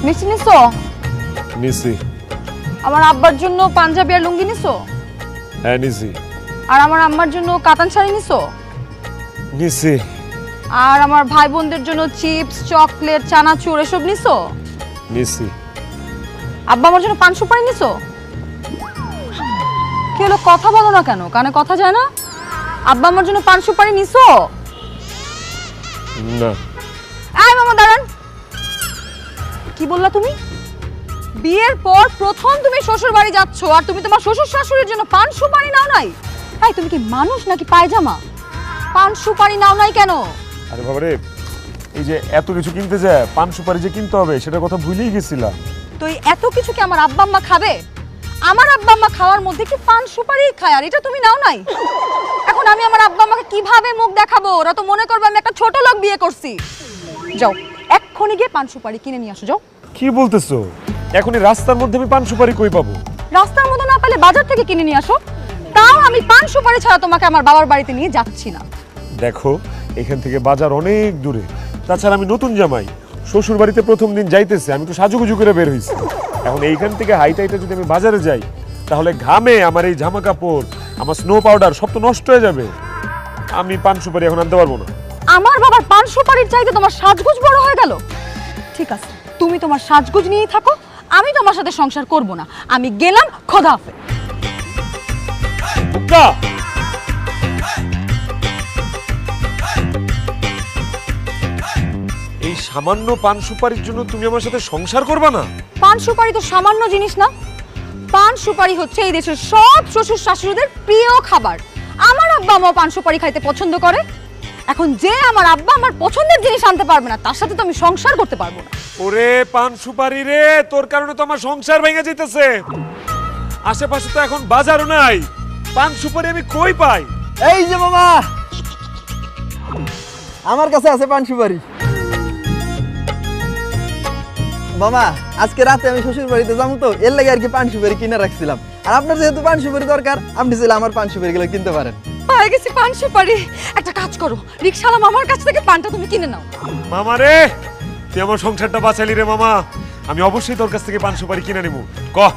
মিষ্টি নিছো? নিছি। আমার আব্বার জন্য পাঞ্জাবি আর লুঙ্গি নিছো? হ্যাঁ নিছি। আর আমার আম্মার জন্য কাতান শাড়ি নিছো? নিছি। আর আমার ভাই বোনদের জন্য চিপস, চকলেট, চানাচুর এসব নিছো? নিছি। আব্বা আমার জন্য পান সুপারি নিছো? কি হলো, কথা বলো না কেন? কানে কথা যায় না? আব্বা আমার জন্য পান সুপারি নিছো? না। আয় মামা দাঁড়ান। কি বললা তুমি? বিয়ের পর প্রথম তুমি শ্বশুর বাড়ি যাচ্ছ আর তুমি তোমার শ্বশুর শাশুড়ির জন্য পান সুপারি নাও নাই? তাই তুমি কি মানুষ নাকি পায়জামা? পান সুপারি নাও নাই কেন? আরে বাবারে, এই যে এত কিছু কিনতে যায়, পান সুপারি যে কিনতে হবে সেটার কথা ভুলেই গেছিলাম। তো এই এত কিছু কি আমার আব্বা আম্মা খাবে? আমার আব্বা আম্মা খাওয়ার মধ্যে কি পান সুপারি খায় আর এটা তুমি নাও নাই? এখন আমি আমার আব্বা আম্মাকে কিভাবে মুখ দেখাবো? ওরা তো মনে করবে আমি একটা ছোট লোক বিয়ে করছি। যাও এক্ষুনি গিয়ে পান সুপারি কিনে নিয়ে আসো, যাও। কি বলতেছো? এখনই রাস্তার মধ্যে আমি পান সুপারি কই পাবো? রাস্তার মধ্যে না পেলে বাজার থেকে কিনে নিয়ে আসো। তাও আমি পান সুপারি ছাড়া তোমাকে আমার বাবার বাড়িতে নিয়ে যাচ্ছি না। দেখো, এখান থেকে বাজার অনেক দূরে। তাছাড়া আমি নতুন জামাই, শ্বশুর বাড়িতে প্রথম দিন যাইতেছে, আমি তো সাজুগুজু করে বের হইছি। এখন এইখান থেকে হাইটাইটা যদি আমি বাজারে যাই, তাহলে ঘামে আমার এই জামা কাপড়, আমার স্নো পাউডার সব তো নষ্ট হয়ে যাবে। আমি পান সুপারি এখন আনতে পারবো না। আমার বাবার পান সুপারির চাইতে তোমার সাজগোজ বড় হয়ে গেল। ঠিক আছে, তুমি তোমার সাজগোজ নিয়েই থাকো, আমি তোমার সাথে সংসার করব না। আমি গেলাম, খোদা হাফেজ। না, এই সামান্য পান সুপারির জন্য তুমি আমার সাথে সংসার করবে না? পান সুপারি তো সামান্য জিনিস না। পান সুপারি হচ্ছে এই দেশের সব শ্বশুর শাশুড়িদের প্রিয় খাবার। আমার আব্বা আম্মা পান সুপারি খাইতে পছন্দ করে। এখন যে আমার আব্বা আমার পছন্দের জিনিস আনতে পারবে না, তার সাথে তো আমি সংসার করতে পারবো না। ওরে পান সুপারি রে, তোর কারণে তো আমার সংসার ভেঙে যেতেছে। আশেপাশে তো এখন বাজারও নাই, পান সুপারি আমি কই পাই? এই যে মামা, আমার কাছে আছে পান সুপারি। মামা, আজকে রাতে আমি শ্বশুর বাড়িতে যাবো, তো এর লাগে আর কি পান সুপারি কিনে রাখছিলাম। আর আপনার যেহেতু পান সুপারি দরকার, আপনি চাইলে আমার পান সুপারি গুলো কিনতে পারেন। পায়ে গেছি পান সুপারি। একটা কাজ করো, রিকশাওয়ালা মামার কাছ থেকে পানটা তুমি কিনে নাও। মামা রে, তুই আমার সংসারটা বাঁচালি রে মামা। আমি অবশ্যই তোর কাছ থেকে পান সুপারি কিনে নিব। কহ,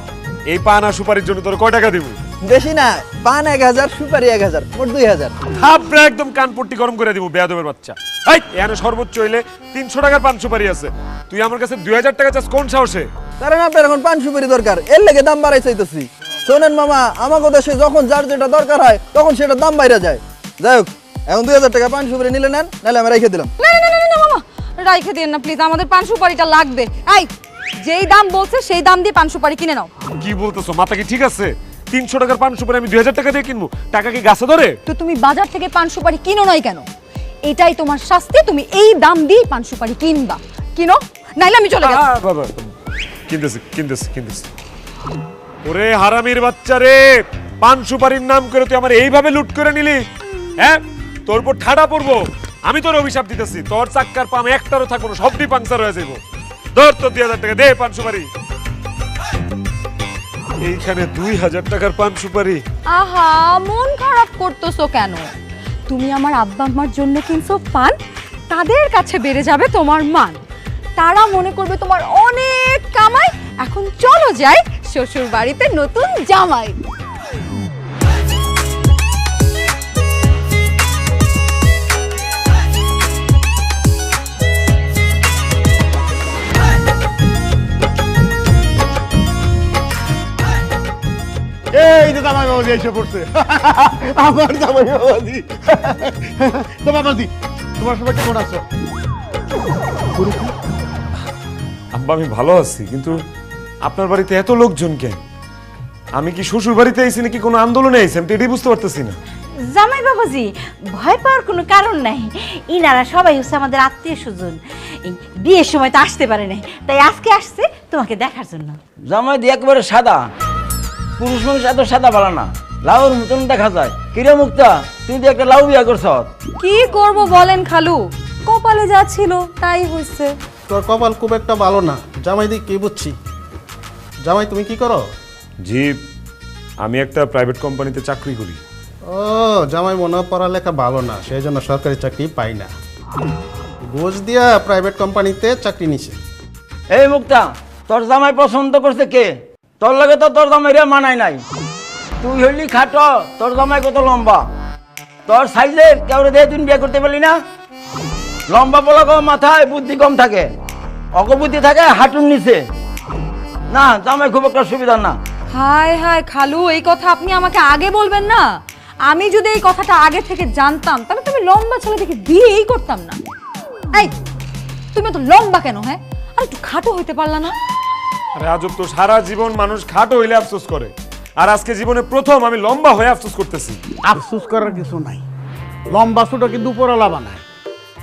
এই পান আর সুপারির জন্য তোর কয় টাকা দিব? বেশি না, পান 1000, সুপারি 1000, মোট 2000। থাপড়া একদম কানপট্টি গরম করে দিব, বেয়াদবের বাচ্চা। এই এখানে সর্বোচ্চ হইলে 300 টাকার পান সুপারি আছে, তুই আমার কাছে 2000 টাকা চাস কোন সাহসে? কারণ আপনার এখন পান সুপারি দরকার, এর লেগে দাম বাড়াই চাইতেছি। শোনেন মামা, আমাকে দেশে যখন যার যেটা দরকার হয় তখন সেটা দাম বাইরে যায়। যাই হোক, এখন 2000 টাকা পান সুপারি নিলে নেন, নাহলে আমি রেখে দিলাম। না না না না মামা, রাইখে দেন না প্লিজ, আমাদের পান সুপারিটা লাগবে। এই যেই দাম বলছে সেই দাম দিয়ে পান সুপারি কিনে নাও। কি বলতেছো? মাথা কি ঠিক আছে? 300 টাকার পান সুপারি আমি 2000 টাকা দিয়ে কিনবো? টাকা কি গাছে ধরে? তো তুমি বাজার থেকে পান সুপারি কিনো নাই কেন? এটাই তোমার শাস্তি, তুমি এই দাম দিয়ে পান সুপারি কিনবা। কিনো, নাইলে আমি চলে গেলাম। বাবা, কিনতেছি কিনতেছি কিনতেছি। ওরে হারামির বাচ্চা রে, পান সুপারির নাম করে তুই আমার এইভাবে লুট করে নিলি? হ্যাঁ, তোর উপর ঠাডা পড়বো। আমি তোর অভিশাপ দিতেছি, তোর চাক্কার পাম একটারও থাকবো না, সবটি পাংচার হয়ে যাবো। ধর তোর 2000 টাকা দে পান সুপারি। এইখানে 2000 টাকার পান সুপারি। আহা, মন খারাপ করতেছো কেন? তুমি আমার আব্বা আম্মার জন্য কিনছো পান, তাদের কাছে বেড়ে যাবে তোমার মান। তারা মনে করবে তোমার অনেক কামাই। এখন চলো যাই শ্বশুর বাড়িতে নতুন জামাই। এই যে জামাই বাবাজি এসে পড়ছে। আমার জামাই বাবাজি। তো বাবাজি, তোমার সবাই কেমন আছো? আব্বা, আমি ভালো আছি, কিন্তু আপনার বাড়িতে এত লোকজন কেন? আমি কি শ্বশুর বাড়িতে আইছি নাকি কোনো আন্দোলনে আইছি? আমি তো এটাই বুঝতে পারতেছি না। জামাই বাবাজি, ভয় পাওয়ার কোনো কারণ নাই। ইনারা সবাই হচ্ছে আমাদের আত্মীয় স্বজন। বিয়ের সময় তো আসতে পারে নাই, তাই আজকে আসছে তোমাকে দেখার জন্য। জামাই দিয়ে একেবারে সাদা, পুরুষ মানুষ এত সাদা ভালো না, লাউর মতন দেখা যায়। কিরে মুক্তা, তুই তো একটা লাউ বিয়া করছ। কি করব বলেন খালু, কপালে যা ছিল তাই হইছে। তোর কপাল খুব একটা ভালো না, জামাই দিক কি বুঝছি। জামাই তুমি কি করো? জি, আমি একটা প্রাইভেট কোম্পানিতে চাকরি করি। ও, জামাই মনে হয় পড়ালেখা ভালো না, সেই জন্য সরকারি চাকরি পাই না। ঘুষ দিয়া প্রাইভেট কোম্পানিতে চাকরি নিছে। এই মুক্তা, তোর জামাই পছন্দ করছে কে? তোর লাগে তো তোর জামাইরা মানায় নাই। তুই হইলি খাটো, তোর জামাই কত লম্বা। তোর সাইজের কেউ দিয়ে তুই বিয়ে করতে পারলি না? লম্বা বলা কম, মাথায় বুদ্ধি কম থাকে, অকবুদ্ধি থাকে হাঁটুর নিচে। না, জামাই খুব একটা সুবিধা না। হায় হায় খালু, এই কথা আপনি আমাকে আগে বলবেন না। আমি যদি এই কথাটা আগে থেকে জানতাম তাহলে তুমি লম্বা ছেলে দেখে বিয়েই করতাম না। এই তুমি তো লম্বা কেন? হ্যাঁ, আর একটু খাটো হইতে পারলা না? আরে আজব তো, সারা জীবন মানুষ খাটো হইলে আফসোস করে, আর আজকে জীবনে প্রথম আমি লম্বা হয়ে আফসোস করতেছি। আফসোস করার কিছু নাই, লম্বা ছোট কিন্তু উপরওয়ালা বানায়।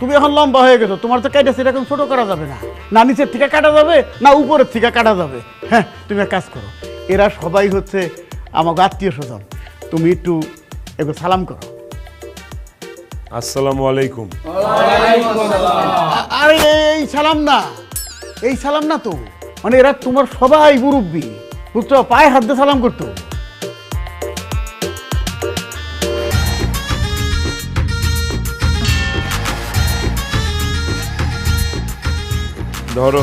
তুমি এখন লম্বা হয়ে গেছো, তোমার তো কাটা সেটা এখন ছোট করা যাবে না, না নিচের থেকে কাটা যাবে না উপরের থেকে কাটা যাবে। হ্যাঁ, তুমি এক কাজ করো, এরা সবাই হচ্ছে আমাকে আত্মীয় স্বজন, তুমি একটু এগুলো সালাম করো। আসসালামু আলাইকুম। আরে এই সালাম না, এই সালাম না তো, মানে এরা তোমার সবাই মুরব্বী, বুঝছো, পায়ে হাত দিয়ে সালাম করতো। ধরো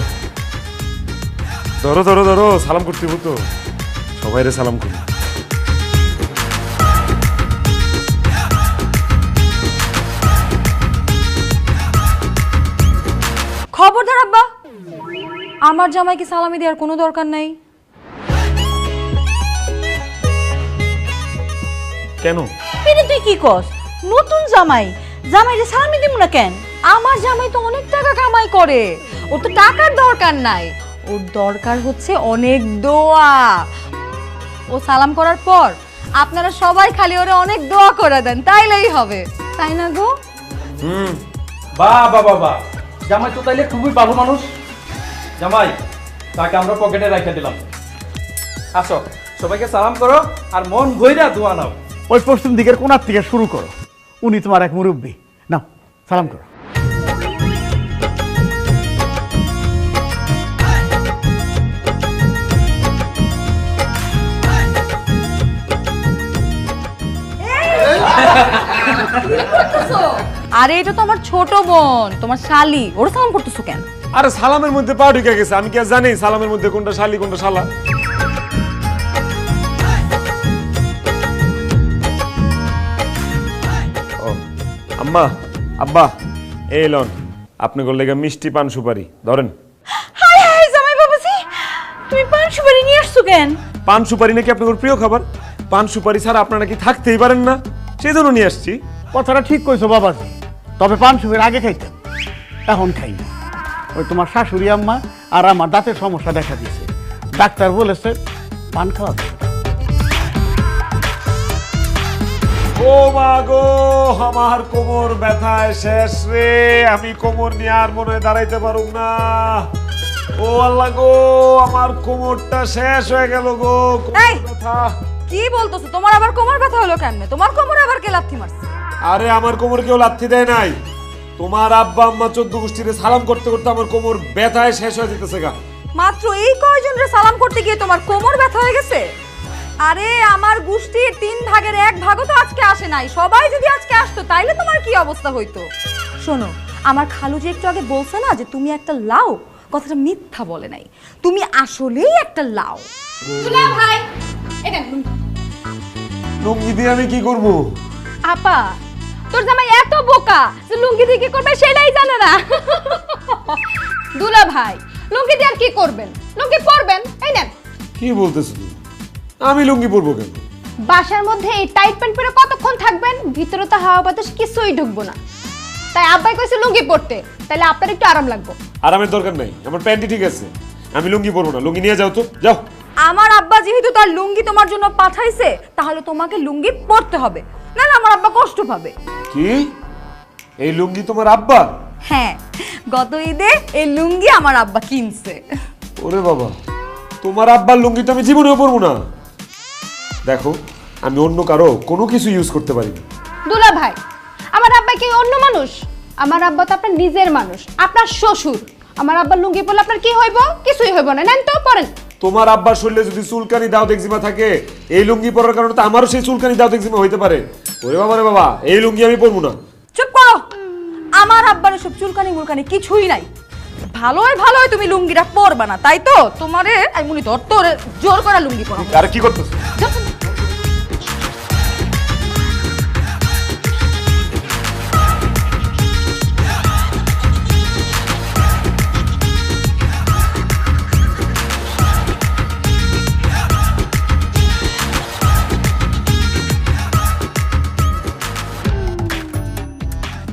ধরো ধরো ধরো, সালাম করতে হতো, সবাই রে সালাম করি। খবরদার আব্বা, আমার জামাইকে সালামি দেওয়ার কোনো দরকার নাই। কেন? এটা তুই কি কস? নতুন জামাই, জামাইরে সালামি দিব না কেন? আমার জামাই তো অনেক টাকা কামাই করে, ওর তো টাকার দরকার নাই, ওর দরকার হচ্ছে অনেক দোয়া। ও সালাম করার পর আপনারা সবাই খালি ওরে অনেক দোয়া করে দেন, তাইলেই হবে, তাই না গো? বাহ বাহ বাহ বাহ, জামাই তো তাইলে খুবই ভালো মানুষ। জামাই, তাকে আমরা পকেটে রেখে দিলাম। আসো, সবাইকে সালাম করো আর মন ভইরা দোয়া নাও। ওই পশ্চিম দিকের কোনার থেকে শুরু করো, উনি তোমার এক মুরব্বী, নাও সালাম করো। আরে এটা তো আমার ছোট বোন, তোমার শালি, ওর সালাম করতেছো কেন? আরে সালামের মধ্যে পা ঢুকে গেছে, আমি কি আর জানি সালামের মধ্যে কোনটা শালি কোনটা শালা? ও আম্মা, আব্বা, এই লন আপনি করলে মিষ্টি পান সুপারি ধরেন। হাই হাই জামাই বাবাজি, তুমি পান সুপারি নিয়ে আসছো কেন? পান সুপারি নাকি আপনার প্রিয় খাবার, পান সুপারি ছাড়া আপনারা কি থাকতেই পারেন না, সেই জন্য নিয়ে আসছি। কথাটা ঠিক কইছো বাবাজি, তবে পান সুপারি আগে খাইতাম, এখন খাই না। ওই তোমার শাশুড়ি আম্মা আর আমার দাঁতের সমস্যা দেখা দিয়েছে, ডাক্তার বলেছে পান খাওয়া যাবে না। ও মা গো, আমার কোমর ব্যথায় শেষ রে, আমি কোমর নিয়ে আর মনে হয় দাঁড়াইতে পারুম না। ও আল্লাহ গো, আমার কোমরটা শেষ হয়ে গেল গো, এই! কোমর ব্যথা। কি বলতেছো? তোমার আবার কোমর ব্যথা হলো কেমনে? তোমার কোমরে আবার কে লাথি মারছে? আরে আমার কোমর কেউ লাথি দেয় নাই, তোমার আব্বা আম্মা 14 গোষ্ঠীরে সালাম করতে করতে আমার কোমর ব্যথায় শেষ হয়ে যেতেছে গা। মাত্র এই কয়জনরে সালাম করতে গিয়ে তোমার কোমর ব্যথা হয়ে গেছে? আরে আমার গোষ্ঠীর 3 ভাগের 1 ভাগও তো আজকে আসে নাই, সবাই যদি আজকে আসতো তাইলে তোমার কি অবস্থা হইতো? শোনো, আমার খালু যে একটু আগে বলছে না যে তুমি একটা লাউ, কথাটা মিথ্যা বলে নাই, তুমি আসলেই একটা লাউ। দুলা ভাই, এটা লুঙ্গি দিয়ে আমি কি করব? আপা, তোর জামাই এত বোকা যে লুঙ্গি দিয়ে কি করবে সেটাই জানে না। দুলা ভাই, লুঙ্গি দিয়ে আর কি করবেন? লুঙ্গি পরবেন, এই নেন। কি বলতেছ তুমি? আমি লুঙ্গি পরবো কেন? বাসার মধ্যে এই টাইট প্যান্ট পরে কতক্ষণ থাকবেন? ভিতরে তো হাওয়া বাতাস কিছুই ঢুকবো না, তাই আব্বাই কইছে লুঙ্গি পরতে, তাহলে আপনার একটু আরাম লাগবে। আরামের দরকার নাই, আমার প্যান্টই ঠিক আছে, আমি লুঙ্গি পরবো না। লুঙ্গি নিয়ে যাও তো, যাও। আমার আব্বা যেহেতু তার লুঙ্গি তোমার জন্য পাঠাইছে, তাহলে তোমাকে লুঙ্গি পরতে হবে, নাহলে আমার আব্বা কষ্ট পাবে। কি? এই লুঙ্গি তোমার আব্বা? হ্যাঁ, গত ঈদে এই লুঙ্গি আমার আব্বা কিনছে। ওরে বাবা, তোমার আব্বার লুঙ্গি তো আমি জীবনেও পরবো না। দেখো, আমি অন্য কারো কোনো কিছু ইউজ করতে পারি না। দুলা ভাই, আমার আব্বা কি অন্য মানুষ? আমার আব্বা তো আপনার নিজের মানুষ, আপনার শ্বশুর। আমার আব্বার লুঙ্গি পরলে আপনার কি হইব? কিছুই হইব না, নেন তো পরেন। তোমার আব্বার শরীরে যদি চুলকানি দাউদ একজিমা থাকে, এই লুঙ্গি পরার কারণে তো আমারও সেই চুলকানি দাউদ একজিমা হইতে পারে। ওরে বাবা রে বাবা, এই লুঙ্গি আমি পরবো না। চুপ করো, আমার আব্বার সব চুলকানি মুলকানি কিছুই নাই। ভালোই তুমি লুঙ্গিটা পরবা না তাই তো? তোমারে আমি মনে তোর জোর করে লুঙ্গি পরাবো। আরে কি করতেছ?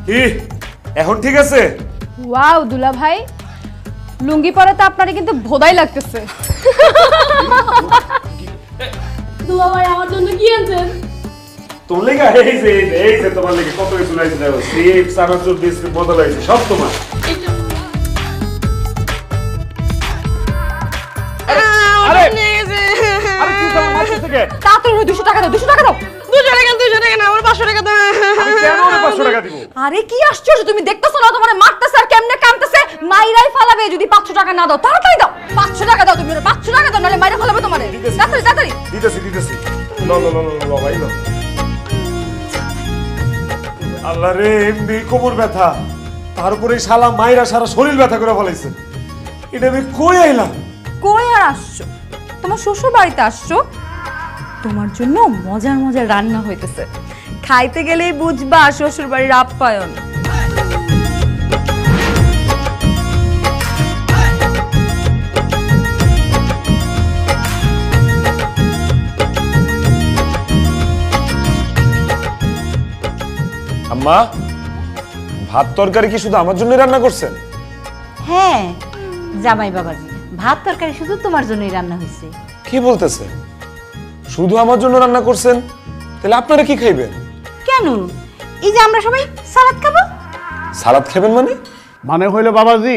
কি এখন ঠিক আছে? ওয়াও দুলা ভাই, লুঙ্গি পরে তো আপনারে কিন্তু ভোদাই লাগতেছে। দুলা ভাই আমার জন্য কি আনছেন? তোর লেগে এই যে তোমার লেগে কত কিছু লাইছে দেখো, সেফ সানাচুর বিস্কুট বদল হয়েছে সব তোমার। আরে আরে কি তোমার মারতেছ কে? তাড়াতাড়ি 200 টাকা দাও, 200 টাকা দাও। 200 টাকা না, আমার 500 টাকা দাও। আমি কেন ওরে 500 টাকা দিব? আরে কি আশ্চর্য, তুমি দেখতেছো না তোমারে মারতেছে আর কেমনে কাঁদতেছে? মাইরাই ফালাবে যদি 500 টাকা না দাও। তাড়াতাড়ি দাও, 500 টাকা দাও, তুমি ওরে 500 টাকা দাও, নাহলে মাইরা ফালাবে তোমারে। তাড়াতাড়ি দিতেছি ল ভাই ল। আল্লাহ রে, এমনি কোমর ব্যথা, তার উপরে শালা মাইরা সারা শরীর ব্যথা করে ফলাইছে। এটা আমি কই আইলাম? কই আর আসছো? তোমার শ্বশুর বাড়িতে আসছো, তোমার জন্য মজার রান্না হইতেছে। খাইতে গেলেই বুঝবা শ্বশুর বাড়ির আপ্যায়ন। আম্মা, ভাত তরকারি কি শুধু আমার জন্য রান্না করছেন? হ্যাঁ জামাই বাবাজি, ভাত তরকারি শুধু তোমার জন্যই রান্না হয়েছে। কি বলতেছে? শুধু আমার জন্য রান্না করছেন? তাহলে আপনারা কি খাইবেন? কেন, এই যে আমরা সবাই সালাদ খাবো। সালাদ খাবেন মানে? মানে হইলো বাবাজি,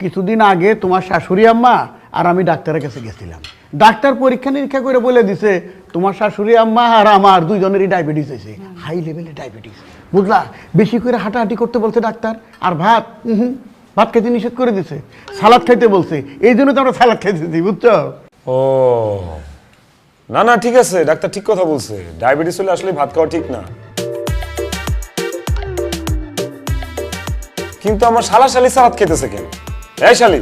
কিছুদিন আগে তোমার শাশুড়ি আম্মা আর আমি ডাক্তারের কাছে গেছিলাম। ডাক্তার পরীক্ষা নিরীক্ষা করে বলে দিছে তোমার শাশুড়ি আম্মা আর আমার দুইজনেরই ডায়াবেটিস হয়েছে, হাই লেভেলের ডায়াবেটিস। বুঝলা, বেশি করে হাঁটাহাঁটি করতে বলছে ডাক্তার। আর ভাত ভাত খাইতে নিষেধ করে দিছে, সালাদ খাইতে বলছে। এই জন্য তো আমরা সালাদ খাইতেছি, বুঝছো? ও না ঠিক আছে, ডাক্তার ঠিক কথা বলছে। ডায়াবেটিস হলে আসলে ভাত খাওয়া ঠিক না। কিন্তু আমার শালা শালি সালাদ খেতেছে কেন? এই শালি,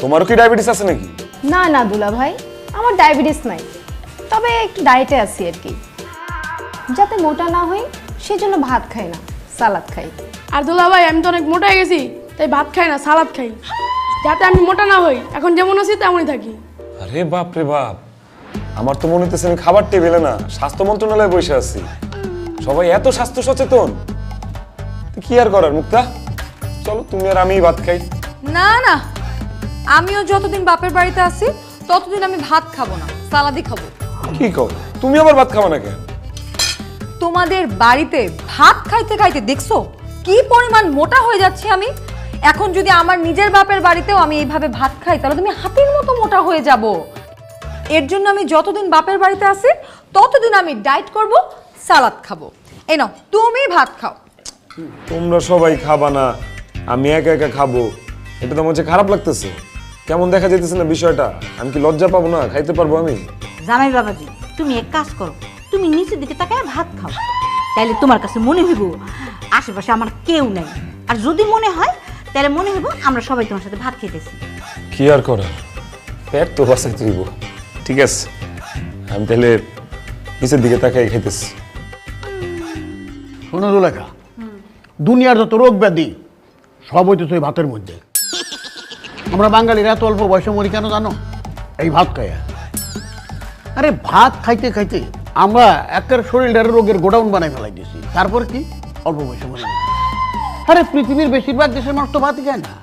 তোমারও কি ডায়াবেটিস আছে নাকি? না না দুলা ভাই, আমার ডায়াবেটিস নাই, তবে একটু ডায়েটে আছি আর কি। যাতে মোটা না হই সেজন্য ভাত খাই না, সালাদ খাই। আর দুলা ভাই, আমি তো অনেক মোটা হয়ে গেছি, তাই ভাত খাই না, সালাদ খাই, যাতে আমি মোটা না হই। এখন যেমন আছি তেমনই থাকি। আরে বাপ রে বাপ, আমার তো মনে হচ্ছে আমি খাবার টেবিলে না স্বাস্থ্য মন্ত্রণালয়ে বসে আছি। সবাই এত স্বাস্থ্য সচেতন, কি আর করার মুক্তা, চলো তুমি আর আমিই ভাত খাই। না, আমিও যতদিন বাপের বাড়িতে আছি ততদিন আমি ভাত খাবো না, সালাদই খাবো। কি কও, তুমি আবার ভাত খাবা না কেন? তোমাদের বাড়িতে ভাত খাইতে খাইতে দেখছো কি পরিমাণ মোটা হয়ে যাচ্ছি আমি। এখন যদি আমার নিজের বাপের বাড়িতেও আমি এইভাবে ভাত খাই তাহলে তুমি হাতির মতো মোটা হয়ে যাব। এর জন্য আমি যতদিন বাপের বাড়িতে আছি ততদিন আমি ডায়েট করব, সালাদ খাবো। এই নাও তুমি ভাত খাও। তোমরা সবাই খাবা না, আমি একা একা খাবো, এটা তো আমার কাছে খারাপ লাগতেছে। কেমন দেখা যেতেছে না বিষয়টা? আমি কি লজ্জা পাবো না? খাইতে পারবো আমি? জামাই বাবাজি, তুমি এক কাজ করো, তুমি নিচের দিকে তাকায় ভাত খাও, তাইলে তোমার কাছে মনে হইব আশেপাশে আমার কেউ নাই। আর যদি মনে হয় তাহলে মনে হইব আমরা সবাই তোমার সাথে ভাত খেতেছি। কি আর করার, পেট তো বাঁচাইতে হইব। ঠিক আছে, আমি তাহলে নিচের দিকে তাকাই খাইতেছি। শোনো দুলেখা, দুনিয়ার যত রোগ ব্যাধি সব হইতেছে ওই ভাতের মধ্যে। আমরা বাঙালিরা এত অল্প বয়সে মরি কেন জানো? এই ভাত খাইয়া। আরে ভাত খাইতে খাইতে আমরা একের শরীরের রোগের গোডাউন বানাই ফেলাই দিয়েছি। তারপর কি অল্প বয়সে মরে গেছি। আরে পৃথিবীর বেশিরভাগ দেশের মানুষ তো ভাতই খায় না।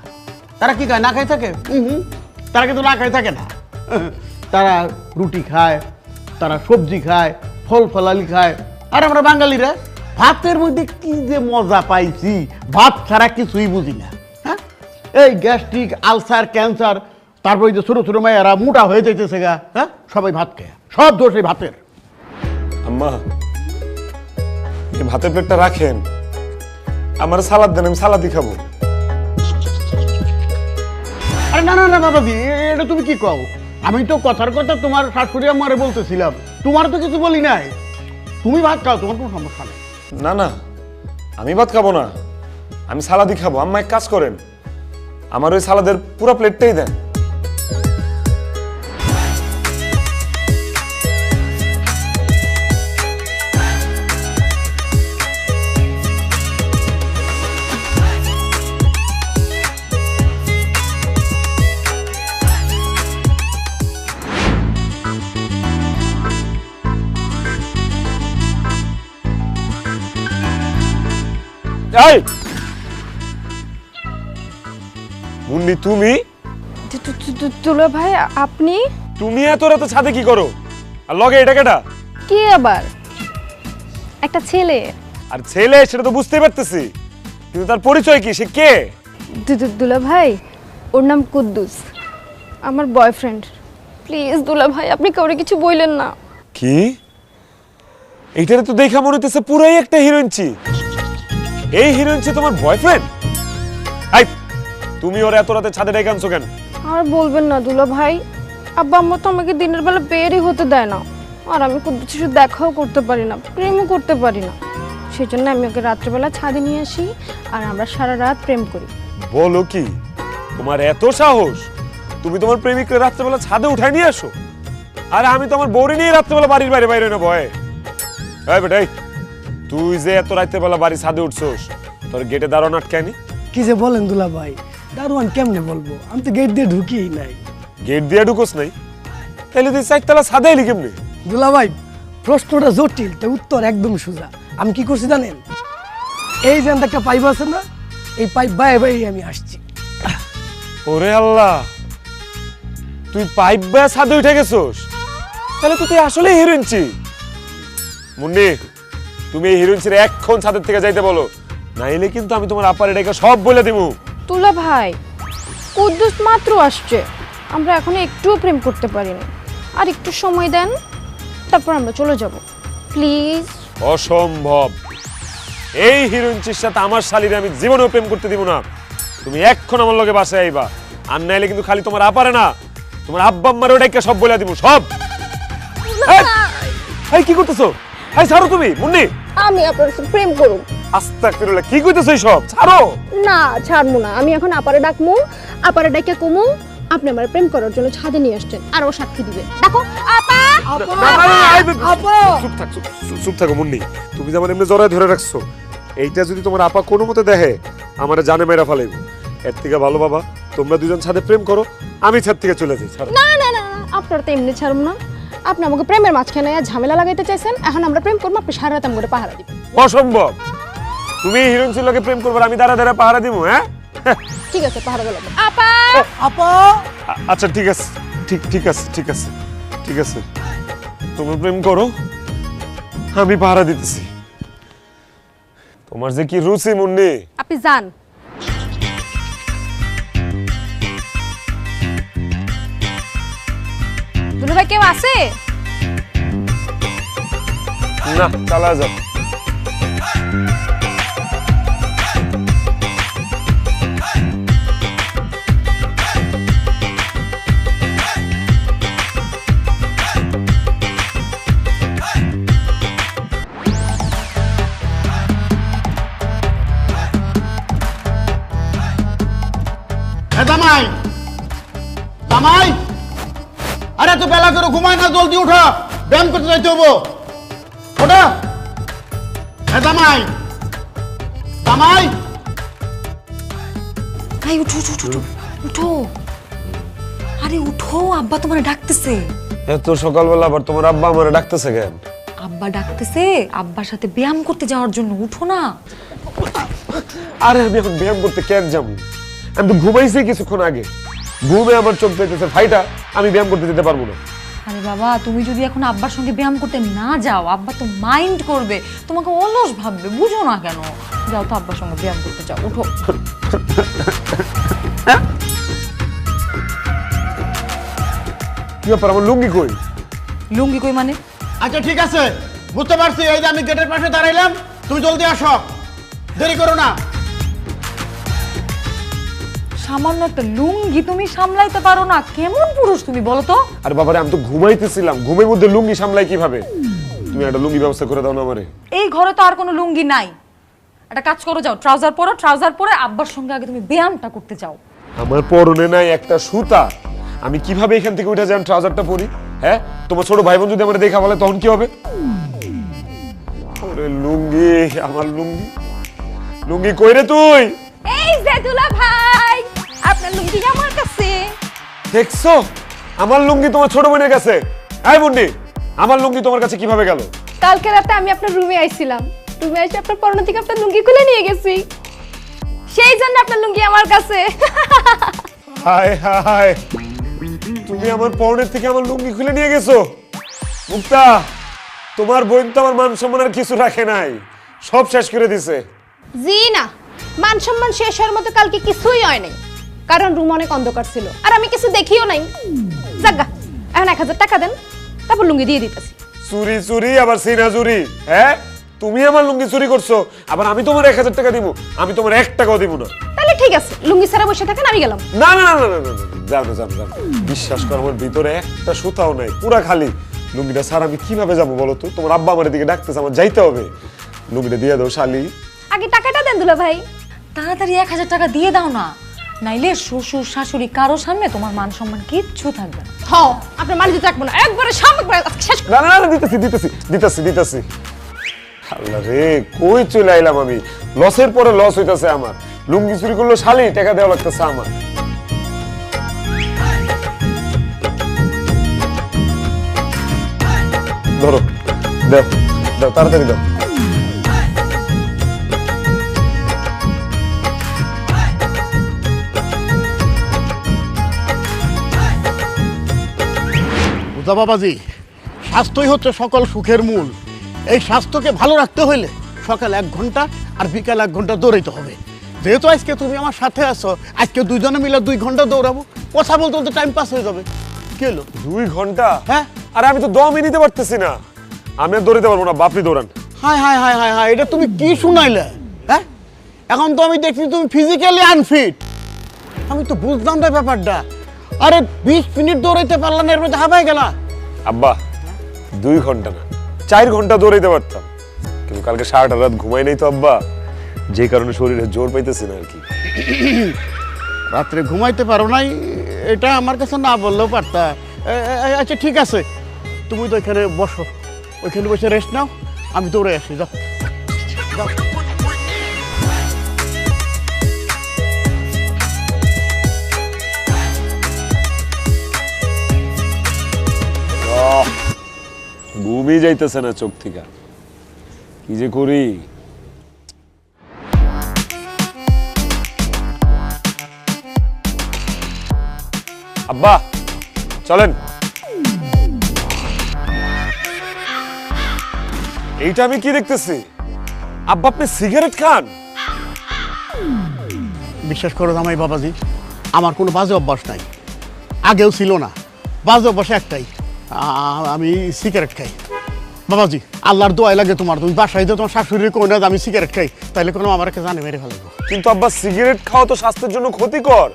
তারা কি খায়? না খাই থাকে? তারা কিন্তু না খাই থাকে না। তারা রুটি খায়, তারা সবজি খায়, ফল ফলালি খায়। আর আমরা বাঙালিরা ভাতের মধ্যে কি যে মজা পাইছি, ভাত ছাড়া কিছুই বুঝি না। হ্যাঁ, এই গ্যাস্ট্রিক, আলসার, ক্যান্সার, তারপর যে ছোটো ছোটো মেয়েরা মোটা হয়ে যাইতেছে গা। হ্যাঁ, সবাই ভাত খায়, সব দোষ এই ভাতের। আম্মা, এই ভাতের প্লেটটা রাখেন, আমার সালাদ দেন, আমি সালাদই খাবো। আরে না না না বাবাজি, এটা তুমি কি কও? আমি তো কথার কথা তোমার শাশুড়ি আমারে বলতেছিলাম, তোমার তো কিছু বলি নাই। তুমি ভাত খাও, তোমার কোনো সমস্যা নেই। না আমি ভাত খাবো না, আমি সালাদই খাবো। আম্মা এক কাজ করেন, আমার ওই সালাদের পুরো প্লেটটাই দেন। এই মুন্নি, তুমি দুলা ভাই আপনি তুমি এত রাতে ছাদে কি করো? আর লগে এটা কেটা? কি আবার? একটা ছেলে। আর ছেলে সেটা তো বুঝতেই পারতেছি, কিন্তু তার পরিচয় কি? সে কে? দুলা ভাই ওর নাম কুদ্দুস, আমার বয়ফ্রেন্ড। প্লিজ দুলা ভাই আপনি কাউরে কিছু বললেন না। কি? এইটারে তো দেখা মনে হইতেছে পুরাই একটা হিরোইনচি। এই হিরোইনচি তোমার বয়ফ্রেন্ড? আই, তুমি ওর এত রাতে ছাদে ডেকে আনছো কেন? আর বলবেন না দুলা ভাই, আব্বা আম্মা তো আমাকে দিনের বেলা বেরই হতে দেয় না, আর আমি কুদ্দুসের সাথে দেখাও করতে পারি না, প্রেমও করতে পারি না। সেই জন্য আমি ওকে রাত্রেবেলা ছাদে নিয়ে আসি আর আমরা সারা রাত প্রেম করি। বলো কি? তোমার এত সাহস? তুমি তোমার প্রেমিককে রাত্রেবেলা ছাদে উঠায় নিয়ে আসো? আর আমি তো আমার বউরে নিয়ে রাত্রেবেলা বাড়ির বাইরে বাইরে না ভয়ে। এই বেটাই, তুই যে এত রাত্রেবেলা বাড়ি ছাদে উঠছোস, তোর গেটে দাঁড়ানো আটকায়নি? কি যে বলেন দুলা ভাই, দারোয়ান কেমনে বলবো, আমি তো গেট দিয়ে ঢুকিই নাই। গেট দিয়ে ঢুকোস নাই? তাহলে তুই চারতলা ছাদে এলি কেমনে? দুলা ভাই প্রশ্নটা জটিল, তো উত্তর একদম সোজা। আমি কি করছি জানেন? এই যে একটা পাইপ আছে না, এই পাইপ বাই বাই আমি আসছি। ওরে আল্লাহ, তুই পাইপ বা ছাদে উঠে গেছোস? তাহলে তো তুই আসলে হিরোইনচি। মুন্নি, তুমি এই হিরোইনচির এখন ছাদের থেকে যাইতে বলো, নাইলে কিন্তু আমি তোমার আপারে ডেকে সব বলে দিব। দুলা ভাই কুদ্দুস মাত্র আসছে, আমরা এখনো একটুও প্রেম করতে পারিনি, আর একটু সময় দেন, তারপর আমরা চলে যাব প্লিজ। অসম্ভব। এই হিরোইনচির সাথে আমার শালীরে আমি জীবনেও প্রেম করতে দিব না। তুমি এখন আমার লগে বাসায় আইবা, আর নাইলে কিন্তু খালি তোমার আপারে না, তোমার আব্বা আম্মারও ডেকে সব বলে দিব সব। এই কি করতেছো? এই ছাড়ো তুমি। মুন্নি, আমি আপনার সাথে প্রেম করব। আস্তাগফিরুল্লাহ, কি কইতেছো এইসব? ছাড়ো। না ছাড়বো না, আমি এখন আপারে ডাকমু, আপারে ডাকে কমু আপনি আমার প্রেম করার জন্য ছাদে নিয়ে আসছেন, আর ও সাক্ষী দিবে। দেখো আপা, চুপ থাক, চুপ থাকো মুন্নি। তুমি যেমন এমনি জড়ায় ধরে রাখছো, এইটা যদি তোমার আপা কোনো মতে দেখে, আমার জানে মেরা ফেলাইব। এর থেকে ভালো বাবা তোমরা দুজন ছাদে প্রেম করো, আমি ছাদ থেকে চলে যাই। ছাড়ো। না না না, আপনার তো এমনি ছাড়ব না। আপনি আমাকে প্রেমের মাঝখানে ঝামেলা লাগাইতে চাইছেন, এখন আমরা প্রেম করবো, আপনি সারা রাত আমাকে পাহারা দিবেন। অসম্ভব। তুমি হিরোইনচির লগে প্রেম করবে, আমি দাঁড়া দাঁড়া পাহারা দিব? হ্যাঁ ঠিক আছে, পাহারা দিলাম। আপা আপা আচ্ছা ঠিক আছে, ঠিক আছে, ঠিক আছে, ঠিক আছে, তুমি প্রেম করো, আমি পাহারা দিতেছি। তোমার যে কি রুচি মুন্নি। আপনি যান। দুলা ভাই কেউ আছে? না, চালা যাও। জামাই, জামাই, আরে তো বেলা করে ঘুমায় না, জলদি উঠো, ব্যায়াম করতে যাইতে হবো। ওঠো। জামাই, জামাই, ভাই উঠো উঠো উঠো উঠো, আরে উঠো, আব্বা তোমার ডাকতেছে। এত সকালবেলা আবার তোমার আব্বা আমারে ডাকতেছে কেন? আব্বা ডাকতেছে আব্বার সাথে ব্যায়াম করতে যাওয়ার জন্য, উঠো না। আরে আমি এখন ব্যায়াম করতে কেন যাবো? আমি তো ঘুমাইছি কিছুক্ষণ আগে, ঘুমে আমার চোখ পেতেছে ফাইটা, আমি ব্যায়াম করতে যেতে পারবো না। আরে বাবা, তুমি যদি এখন আব্বার সঙ্গে ব্যায়াম করতে না যাও, আব্বা তো মাইন্ড করবে, তোমাকে অলস ভাববে, বুঝো না কেন? যাও তো আব্বার সঙ্গে ব্যায়াম করতে যাও, উঠো। কি ব্যাপার, আমার লুঙ্গি কই? লুঙ্গি কই মানে? আচ্ছা ঠিক আছে, বুঝতে পারছি। এই যে আমি গেটের পাশে দাঁড়াইলাম, তুমি জলদি আসো, দেরি করো না। সামান্য একটা লুঙ্গি তুমি সামলাইতে পারো না? কেমন পুরুষ তুমি বলো তো? আরে বাবারে, আমি তো ঘুমাইতেছিলাম, ঘুমের মধ্যে লুঙ্গি সামলাই কিভাবে? তুমি একটা লুঙ্গি ব্যবস্থা করে দাও না আমারে। এই ঘরে তো আর কোনো লুঙ্গি নাই, একটা কাজ করো, যাও ট্রাউজার পরো, ট্রাউজার পরে আব্বার সঙ্গে আগে তুমি ব্যায়ামটা করতে যাও। আমার পরনে নাই একটা সুতা, আমি কিভাবে এখান থেকে উঠে যান ট্রাউজারটা পরি? হ্যাঁ, তোমার ছোট ভাই বোন যদি আমার দেখা বলে তখন কি হবে? ওরে লুঙ্গি, আমার লুঙ্গি, লুঙ্গি কই রে তুই? এই যে দুলা ভাই, আপনার লুঙ্গি আমার কাছে। দেখছো আমার লুঙ্গি তোমার ছোট বোনের কাছে? এই মুন্নি, আমার লুঙ্গি তোমার কাছে কিভাবে গেল? কালকে রাতে আমি আপনার রুমে আইছিলাম, রুমে এসে আপনার পরনে থেকে আপনার লুঙ্গি খুলে নিয়ে গেছি, সেই জন্য আপনার লুঙ্গি আমার কাছে। হায় হায়, তুমি আমার পরনের থেকে আমার লুঙ্গি খুলে নিয়ে গেছো? মুক্তা, তোমার বোন তো আমার মান সম্মান আর কিছু রাখে নাই, সব শেষ করে দিছে। জি না, মান সম্মান শেষ হওয়ার মতো কালকে কিছুই হয় নাই, কারণ রুম অনেক অন্ধকার ছিল আর আমি কিছু দেখিও নাই। জাগা, এখন 1000 টাকা দেন, তারপর লুঙ্গি দিয়ে দিতেছি। চুরি চুরি আবার সিনা চুরি? হ্যাঁ, তুমি আমার লুঙ্গি চুরি করছো, আবার আমি তোমার 1000 টাকা দিব? আমি তোমার 1 টাকাও দিব না। তাহলে ঠিক আছে, লুঙ্গি ছাড়া বসে থাকেন, আমি গেলাম। না না না না না না, যাও না, যাও না, যাও না। বিশ্বাস করো, আমার ভিতরে একটা সুতাও নাই, পুরা খালি। লুঙ্গিটা স্যার আমি কিভাবে যাবো বলো তো? তোমার আব্বা আমার দিকে ডাকতেছে, আমার যাইতে হবে। লুঙ্গিটা দিয়ে দাও শালি। আগে টাকাটা দেন দুলা ভাই। তাড়াতাড়ি 1000 টাকা দিয়ে দাও না, নাইলে শ্বশুর শাশুড়ি কারো সামনে তোমার মান সম্মান কিচ্ছু থাকবে না। হ, আপনার মানি দিতে রাখবো না, একবারে সামনে শেষ। না না না, দিতেছি দিতেছি দিতেছি দিতেছি। আল্লাহ রে, কই চলে আইলাম আমি? লসের পরে লস হইতাছে আমার। লুঙ্গি চুরি করলো শালি, টাকা দেওয়া লাগতেছে আমার। ধরো, দাও দাও, তাড়াতাড়ি দাও। বুঝা বাবাজি, স্বাস্থ্যই হচ্ছে সকল সুখের মূল। এই স্বাস্থ্যকে ভালো রাখতে হইলে সকাল 1 ঘন্টা আর বিকাল 1 ঘন্টা দৌড়াইতে হবে। যেহেতু আজকে তুমি আমার সাথে আছো, আজকে দুইজনে মিলে 2 ঘন্টা দৌড়াবো, কথা বলতে বলতে টাইম পাস হয়ে যাবে। কি হলো? 2 ঘন্টা? হ্যাঁ। আরে আমি তো দমই নিতে পারতেছি না, আমি আর দৌড়াতে পারবো না, বাপরি দৌড়ান। হায় হায় হায় হায় হায়, এটা তুমি কি শুনাইলে? হ্যাঁ, এখন তো আমি দেখছি তুমি ফিজিক্যালি আনফিট। আমি তো বুঝলাম না ব্যাপারটা। আরে 20 মিনিট দৌড়াইতে পারলাম, এর মধ্যে হাঁপাই গেলা। আব্বা, 2 ঘন্টা না, 4 ঘন্টা দৌড়াইতে পারতাম, কিন্তু কালকে সারাটা রাত ঘুমাই নাই তো আব্বা, যে কারণে শরীরে জোর পাইতেছি না আর কি। রাত্রে ঘুমাইতে পারো নাই, এটা আমার কাছে না বললেও পারতা। আচ্ছা ঠিক আছে, তুমি তো এখানে বসো, ওইখানে বসে রেস্ট নাও, আমি দৌড়ে আসি। যাও যাও। ঘুমই যাইতেছে না চোখ থেকে, কি যে করি। আব্বা চলেন। এইটা আমি কি দেখতেছি? আব্বা আপনি সিগারেট খান? বিশ্বাস করো জামাই বাবাজি, আমার কোনো বাজে অভ্যাস নাই, আগেও ছিল না। বাজে অভ্যাস একটাই, আমি সিগারেট খাই। বাবাজি আল্লাহর দোয়াই লাগে তোমার, তুমি বাসায় যে তোমার শাশুড়ি কই না আমি সিগারেট খাই, তাইলে কোনো আমার একটা জানে মেরে ফেলবো। কিন্তু আব্বা সিগারেট খাওয়া তো স্বাস্থ্যের জন্য ক্ষতিকর,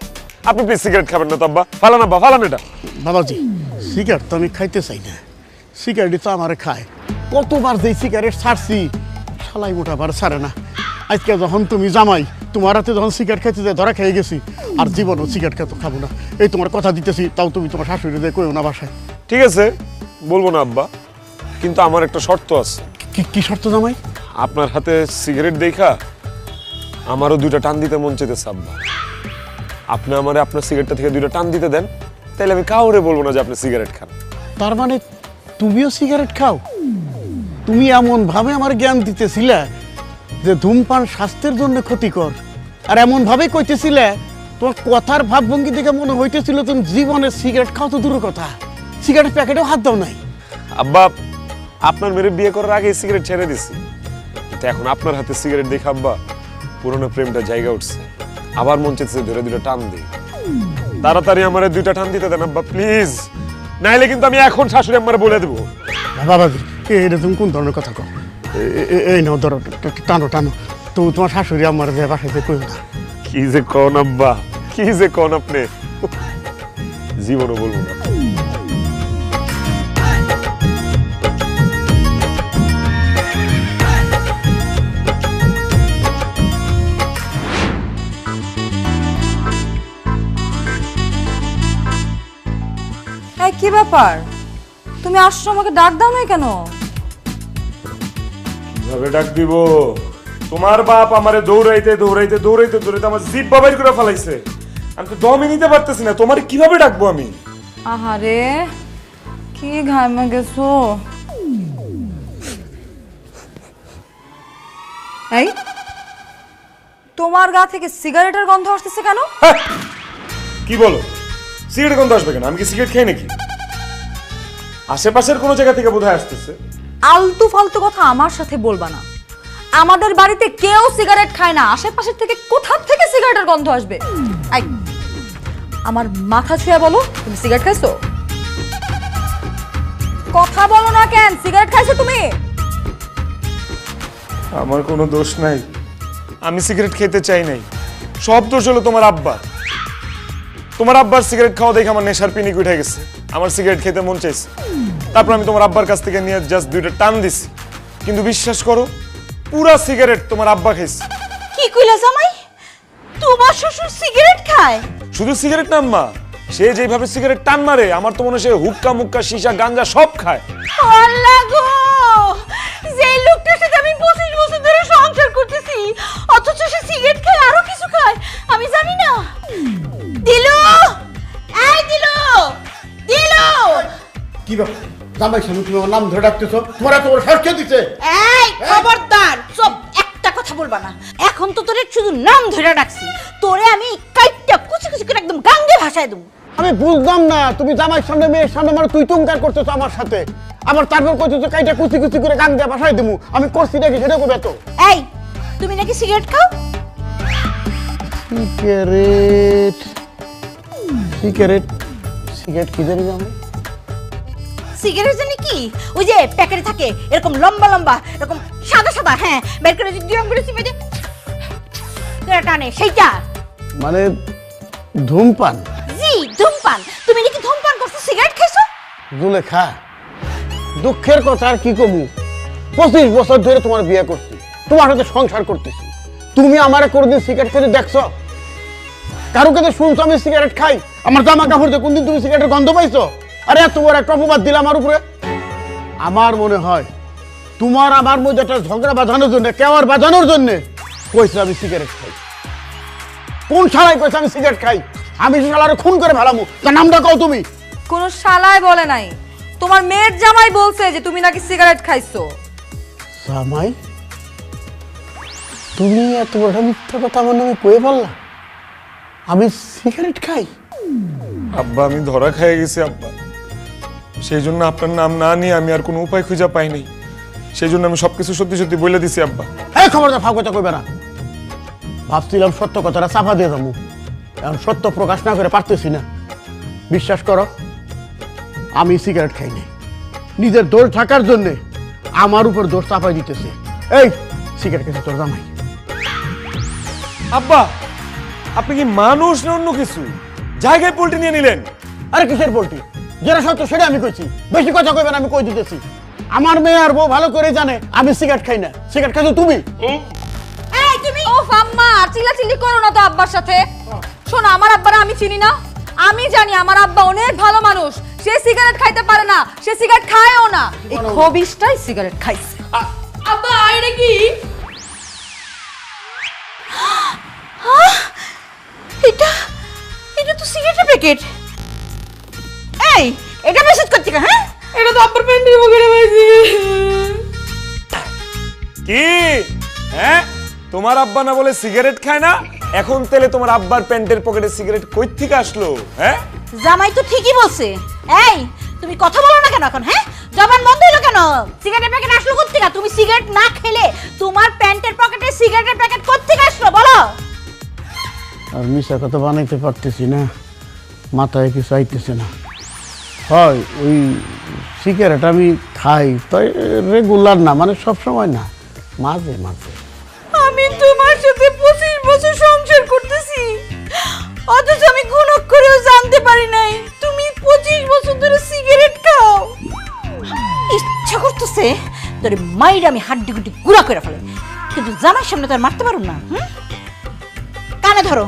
আপনি প্লিজ সিগারেট খাবেন না তো আব্বা। ফালান আব্বা, ফালান এটা। বাবাজি সিগারেট তো আমি খাইতে চাই না, সিগারেটই তো আমার খায়। কতবার যে সিগারেট ছাড়ছি, শালাই মোটাবার ছাড়ে না। আজকে যখন তুমি জামাই, তোমার হাতে যখন সিগারেট খাইতে যায় ধরা খেয়ে গেছি, আর জীবনও সিগারেট খেতে খাবো না। এই তোমার কথা দিতেছি, তাও তুমি তোমার শাশুড়ি দিয়ে কইও না বাসায়। ঠিক আছে, বলবো না আব্বা, কিন্তু আমার একটা শর্ত আছে। কি শর্ত জামাই? আপনার হাতে সিগারেট দেখা আমারও 2টা টান দিতে মন চাইতেছে আব্বা। আপনি আমারে আপনার সিগারেটটা থেকে 2টা টান দিতে দেন, তাহলে আমি কাউরে বলবো না যে আপনি সিগারেট খান। তার মানে তুমিও সিগারেট খাও? তুমি এমন ভাবে আমার জ্ঞান দিতেছিলে যে ধূমপান স্বাস্থ্যের জন্য ক্ষতিকর, আর এমন ভাবে কইতেছিলে তোমার কথার ভাবভঙ্গি দেখে মনে হইতেছিল তুমি জীবনে সিগারেট খাও তো দূরের কথা, সিগারেট প্যাকেটেও হাত দাও নাই। আব্বা, আপনার মেরে বিয়ে করার আগে সিগারেট ছেড়ে দিছি, কিন্তু এখন আপনার হাতে সিগারেট দেখে আব্বা পুরনো প্রেমটা জায়গা উঠছে, আবার মন চাইছে ধরে 2টা টান দিই। তাড়াতাড়ি আমারে 2টা টান দিতে দেন আব্বা প্লিজ, নাইলে কিন্তু আমি এখন শাশুড়ি আম্মারে বলে দেবো। বাবাজি এটা তুমি কোন ধরনের কথা কও? এই নাও ধরো, টানো টানো। তো তোমার শাশুড়ি আমার বাসাতে কইও না। কি যে কোন আব্বা, কি যে কোন আপনি, জীবনও বলবো না। ব্যাপার, তুমি আসছো আমাকে ডাক দাও নাই কেন? কিভাবে ডাক দিব? তোমার বাপ আমারে দৌড়াইতে দৌড়াইতে দৌড়াইতে দৌড়াইতে আমার জিভ বাবাই করে ফেলাইছে। আমি তো দমই নিতে পারতেছি না, তোমার কিভাবে ডাকবো আমি? আহারে কি ঘামে গেছো। এই তোমার গা থেকে সিগারেটের গন্ধ আসতেছে কেন? হ্যাঁ, কি বলো? সিগারেট গন্ধ আসবে কেন? আমি কি সিগারেট খাই নাকি? আশেপাশের কোনো জায়গা থেকে বোধহয় আসতেছে। আলতু ফালতু কথা আমার সাথে বলবা না। আমাদের বাড়িতে কেউ সিগারেট খায় না, আশেপাশের থেকে কোথা থেকে সিগারেটের গন্ধ আসবে? এই আমার মাথা ছুঁয়ে বলো, তুমি সিগারেট খাইছো? কথা বলো না কেন? সিগারেট খাইছো তুমি? আমার কোনো দোষ নাই, আমি সিগারেট খেতে চাই নাই। সব দোষ হলো তোমার আব্বা। তোমার আব্বার সিগারেট খাওয়া দেখে আমার নেশার পিনিক উঠে গেছে, আমার সিগারেট খেতে মন চাইছে। তারপর আমি তোমার আব্বার কাছ থেকে নিয়ে জাস্ট দুইটা টান দিছি, কিন্তু বিশ্বাস করো পুরা সিগারেট তোমার আব্বা খাইছে। কি কইলা জামাই? তোমার শ্বশুর সিগারেট খায়? শুধু সিগারেট না আম্মা, সে যেভাবে সিগারেট টান মারে আমার তো মনে হয় সে হুক্কা মুক্কা সীসা গাঞ্জা সব খায়। আল্লাহ গো, যে লোকটার সাথে আমি 25 বছর ধরে সংসার করতেছি, অথচ সে সিগারেট খায়, আরো কিছু খায়, আমি জানি না। দিলু, এই দিলু, দিলু। কি ব্যাপার জামাই সামনে তুমি আমার নাম ধরে ডাকতেছো? তোমার এত বড় সাহস কে দিছে? এই খবরদার, সব একটা কথা বলবা না। এখন তো তোরে শুধু নাম ধরে ডাকছি, তোরে আমি কাইটটা কুচি কুচি করে একদম গাঙ্গে ভাষায় দেবো। আমি বুঝলাম না, তুমি জামাই সামনে মেয়ের সামনে আমার তুই তুমকার করতেছো আমার সাথে, আবার তারপর কইতেছো কাইটা কুচি কুচি করে গাং দিয়ে ভাষায় দেবো। আমি করছি নাকি সেটা কইবে তো? এই তুমি নাকি সিগারেট খাও? সিগারেট সিগারেট সিগারেট কি জানি জামাই? সিগারেট জানি কি? ওই যে প্যাকেটে থাকে এরকম লম্বা লম্বা, এরকম সাদা সাদা, হ্যাঁ, বের করে যদি দিলাম করে চিপে দিয়ে টানে, সেইটা মানে ধূমপান? জি ধূমপান। তুমি নাকি ধূমপান করছো, সিগারেট খাইছো? জুলেখা, দুঃখের কথা আর কি কমু, 25 বছর ধরে তোমার বিয়ে করছি, তোমার সাথে সংসার করতেছি, তুমি আমারে কোনদিন সিগারেট খেতে দেখছো? কারো কাছে শুনছো আমি সিগারেট খাই? আমার জামা কাপড় দিয়ে কোনদিন তুমি সিগারেটের গন্ধ পাইছো? আরে এত বড় একটা অপবাদ দিলাম আমার উপরে। আমার মনে হয় তোমার আমার মধ্যে একটা ঝগড়া বাঁধানোর জন্য, কেওয়ার বাঁধানোর জন্য কইছে আমি সিগারেট খাই। কোন শালাই কইছে আমি সিগারেট খাই? আমি শালারে খুন করে ফেলামু, তার নামটা কও তুমি। কোন শালায় বলে নাই, তোমার মেয়ের জামাই বলছে যে তুমি নাকি সিগারেট খাইছো। জামাই, তুমি এত বড় মিথ্যা কথা আমার নামে কয়ে বললা? আমি সিগারেট খাই? আব্বা আমি ধরা খেয়ে গেছি আব্বা, সেই জন্য আপনার নাম না নিয়ে আমি আর কোনো উপায় খুঁজে পাই নাই, সেই জন্য আমি সবকিছু সত্যি সত্যি বলে দিছি আব্বা। এই খবরদার ফাও কথা কইবে না। ভাবছিলাম সত্য কথাটা চাপা দিয়ে যাবো, এখন সত্য প্রকাশ না করে পারতেছি না। বিশ্বাস করো আমি সিগারেট খাই নাই, নিজের দোষ থাকার জন্যে আমার উপর দোষ চাপাই দিতেছে। এই সিগারেট খেতে তোর জামাই। আব্বা আপনি কি মানুষ না অন্য কিছু? জায়গায় পোল্ট্রি নিয়ে নিলেন। আরে কিসের পোল্ট্রি? যেটা সত্য সেটা আমি কইছি, বেশি কথা কইবেন আমি কই দিতেছি। আমার মেয়ে আর বউ ভালো করে জানে আমি সিগারেট খাই না। সিগারেট খাইছো তুমি? এই তুমি ও আম্মা চিল্লাচিল্লি করো না তো আব্বার সাথে। শোনো, আমার আব্বারা আমি চিনি না? আমি জানি আমার আব্বা অনেক ভালো মানুষ, সে সিগারেট খাইতে পারে না, সে সিগারেট খায়ও না, এই খবিশটাই সিগারেট খাইছে। আব্বা এটা কি? এটা এটা তো সিগারেটের প্যাকেট। এই এটা মেসেজ করতে কা? হ্যাঁ, এটা তো আব্বার প্যান্টের পকেটে পাইছি। কি হ্যাঁ, তোমার আব্বা না বলে সিগারেট খায় না, এখন তেলে তোমার আব্বার প্যান্টের পকেটে সিগারেট কই থেকে আসলো? হ্যাঁ জামাই তো ঠিকই বলছে। এই তুমি কথা বলো না কেন এখন? হ্যাঁ, জবান বন্ধ হলো কেন? সিগারেটের প্যাকেট আসলো কোথা থেকে? তুমি সিগারেট না খেলে তোমার প্যান্টের পকেটে সিগারেটের প্যাকেট কোথা থেকে আসলো বলো? আর মিশা কথা বানাইতে পারতেছি না, মাথায় কিছু আইতেছে না। হয় ওই সিগারেট আমি খাই, তাই রেগুলার না, মানে সব সময় না, মাঝে মাঝে। আমি তোমার সাথে 25 বছর সংসার করতেছি, অথচ আমি গুণক করেও জানতে পারি নাই তুমি 25 বছর ধরে সিগারেট খাও। ইচ্ছা করতেছে তোর মাইর আমি হাড্ডি গুড্ডি গুঁড়া করে ফেলে, কিন্তু জামার সামনে তো আর মারতে পারুম না। কানে ধরো,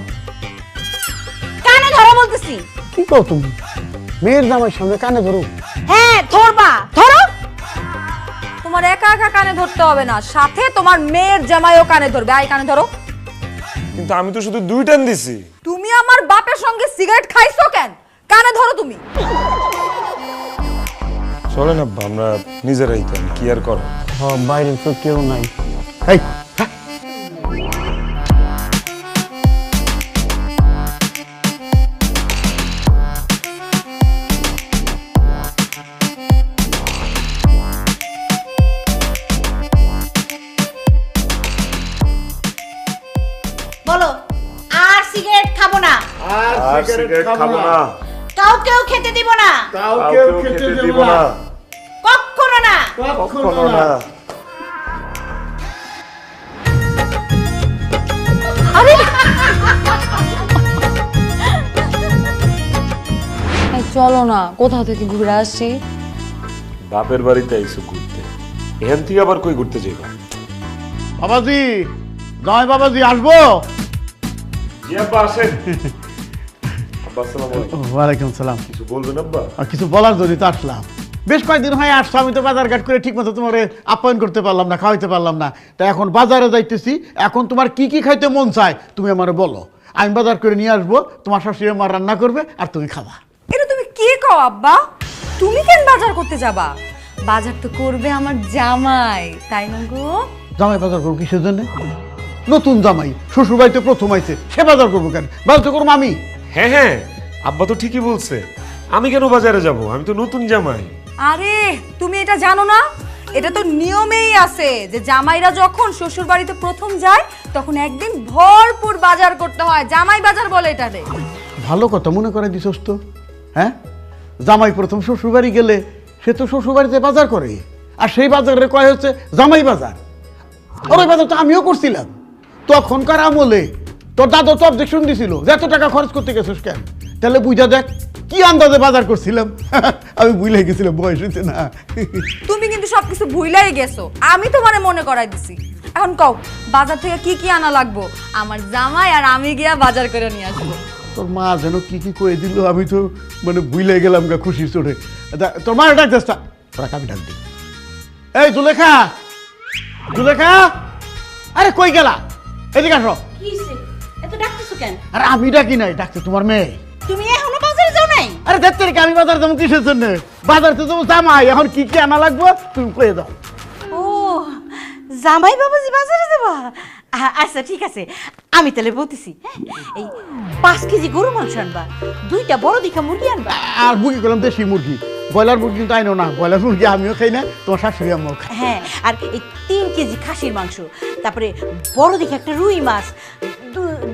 কানে ধরো বলতেছি। কি কও তুমি? মেয়ের জামাই সামনে কানে ধরো। হ্যাঁ ধরবা, ধরো। তোমার একা একা কানে ধরতে হবে না, সাথে তোমার মেয়ের জামাইও কানে ধরবে। আই কানে ধরো। কিন্তু আমি তো শুধু 2 টান দিছি। তুমি আমার বাপের সঙ্গে সিগারেট খাইছো কেন? কানে ধরো তুমি। চলেন আব্বা, আমরা নিজেরাই তো, কি আর করো। বাইরে তো কেউ নাই। এই বলো, আর সিগারেট খাবো না, আর সিগারেট খাবো না, কাউকেও খেতে দিব না, কাউকেও খেতে দেব না, কখনো না। কখনো না। আরে এই চলো না, কোথাও থেকে ঘুরে আসি। বাপের বাড়িতে আইছো ঘুরতে, এখান থেকে আবার কই ঘুরতে যাইবা? বাবাজি, জামাই বাবাজি আসবো। জি আব্বা, আসেন। আব্বা আসসালামু আলাইকুম। ওয়ালাইকুম সালাম। কিছু বলবেন আব্বা? আর কিছু বলার জন্যই তো আসলাম। বেশ কয়েকদিন হয় আসছো, আমি তো বাজার ঘাট করে ঠিক মতো তোমার আপ্যায়ন করতে পারলাম না, খাওয়াইতে পারলাম না। তা এখন বাজারে যাইতেছি, এখন তোমার কি কি খাইতে মন চায় তুমি আমারে বলো, আমি বাজার করে নিয়ে আসবো, তোমার শাশুড়ি আমার রান্না করবে আর তুমি খাবা। এটা তুমি কি কও আব্বা? তুমি কেন বাজার করতে যাবা? বাজার তো করবে আমার জামাই, তাই না গো? জামাই বাজার করবো কিসের জন্য? নতুন জামাই, শ্বশুর বাড়িতে প্রথম আইছে, সে বাজার করবো কেন? বাজার তো করবো আমি। হ্যাঁ হ্যাঁ, আব্বা তো ঠিকই বলছে। আমি কেন বাজারে যাব? আমি তো নতুন জামাই। আরে তুমি এটা জানো না? এটা তো নিয়মেই আছে যে জামাইরা যখন শ্বশুর বাড়িতে প্রথম যায় তখন একদিন ভরপুর বাজার করতে হয়, জামাই বাজার বলে এটারে। ভালো কথা মনে করে দিছস তো। হ্যাঁ, জামাই প্রথম শ্বশুর বাড়ি গেলে সে তো শ্বশুর বাড়িতে বাজার করে, আর সেই বাজারে কয় হচ্ছে জামাই বাজার। আর ওই বাজার তো আমিও করছিলাম তখনকার আমলে। তোর দাদা তো অবজেকশন দিছিল যে এত টাকা খরচ করতে গেছিস কেন? তাহলে বুঝা দেখ কি আন্দাজে বাজার করছিলাম। আমি ভুলে গেছিলাম, বয়স হয়েছে না। তুমি কিন্তু সবকিছু ভুলাই গেছো, আমি তোমারে মনে করাই দিছি। এখন কও বাজার থেকে কি কি আনা লাগবো? আমার জামাই আর আমি গিয়া বাজার করে নিয়ে আসবো। তোর মা যেন কি কি কয়ে দিল, আমি তো মানে ভুলে গেলাম গা খুশি চড়ে। তোর মা ডাক চেষ্টা রাখ, আমি ডাক দিই। এই জুলেখা, জুলেখা, আরে কই গেলা? এদিকে আসো। এত ডাকতেছো কেন? আরে আমি ডাকি নাই, ডাকছে তোমার মেয়ে। তুমি এখনো বাজারে যাও নাই? আরে দেখতে রেখে আমি বাজার যাবো কিসের জন্য? বাজার তো যাবো জামাই, এখন কি কি আনা লাগবো তুমি কয়ে দাও। ও জামাই বাবাজি বাজারে যাবা? আচ্ছা ঠিক আছে, আমি তাহলে বলতেছি। হ্যাঁ, এই 5 কেজি গরু মাংস আনবা, 2টা বড় দেখা মুরগি আনবা। আর মুরগি করলাম দেশি মুরগি, ব্রয়লার মুরগি কিন্তু আইনো না। ব্রয়লার মুরগি আমিও খাই না, তোমার শাশুড়ি আম্মাও খাই। হ্যাঁ, আর এই 3 কেজি খাসির মাংস, তারপরে বড় দেখে একটা রুই মাছ,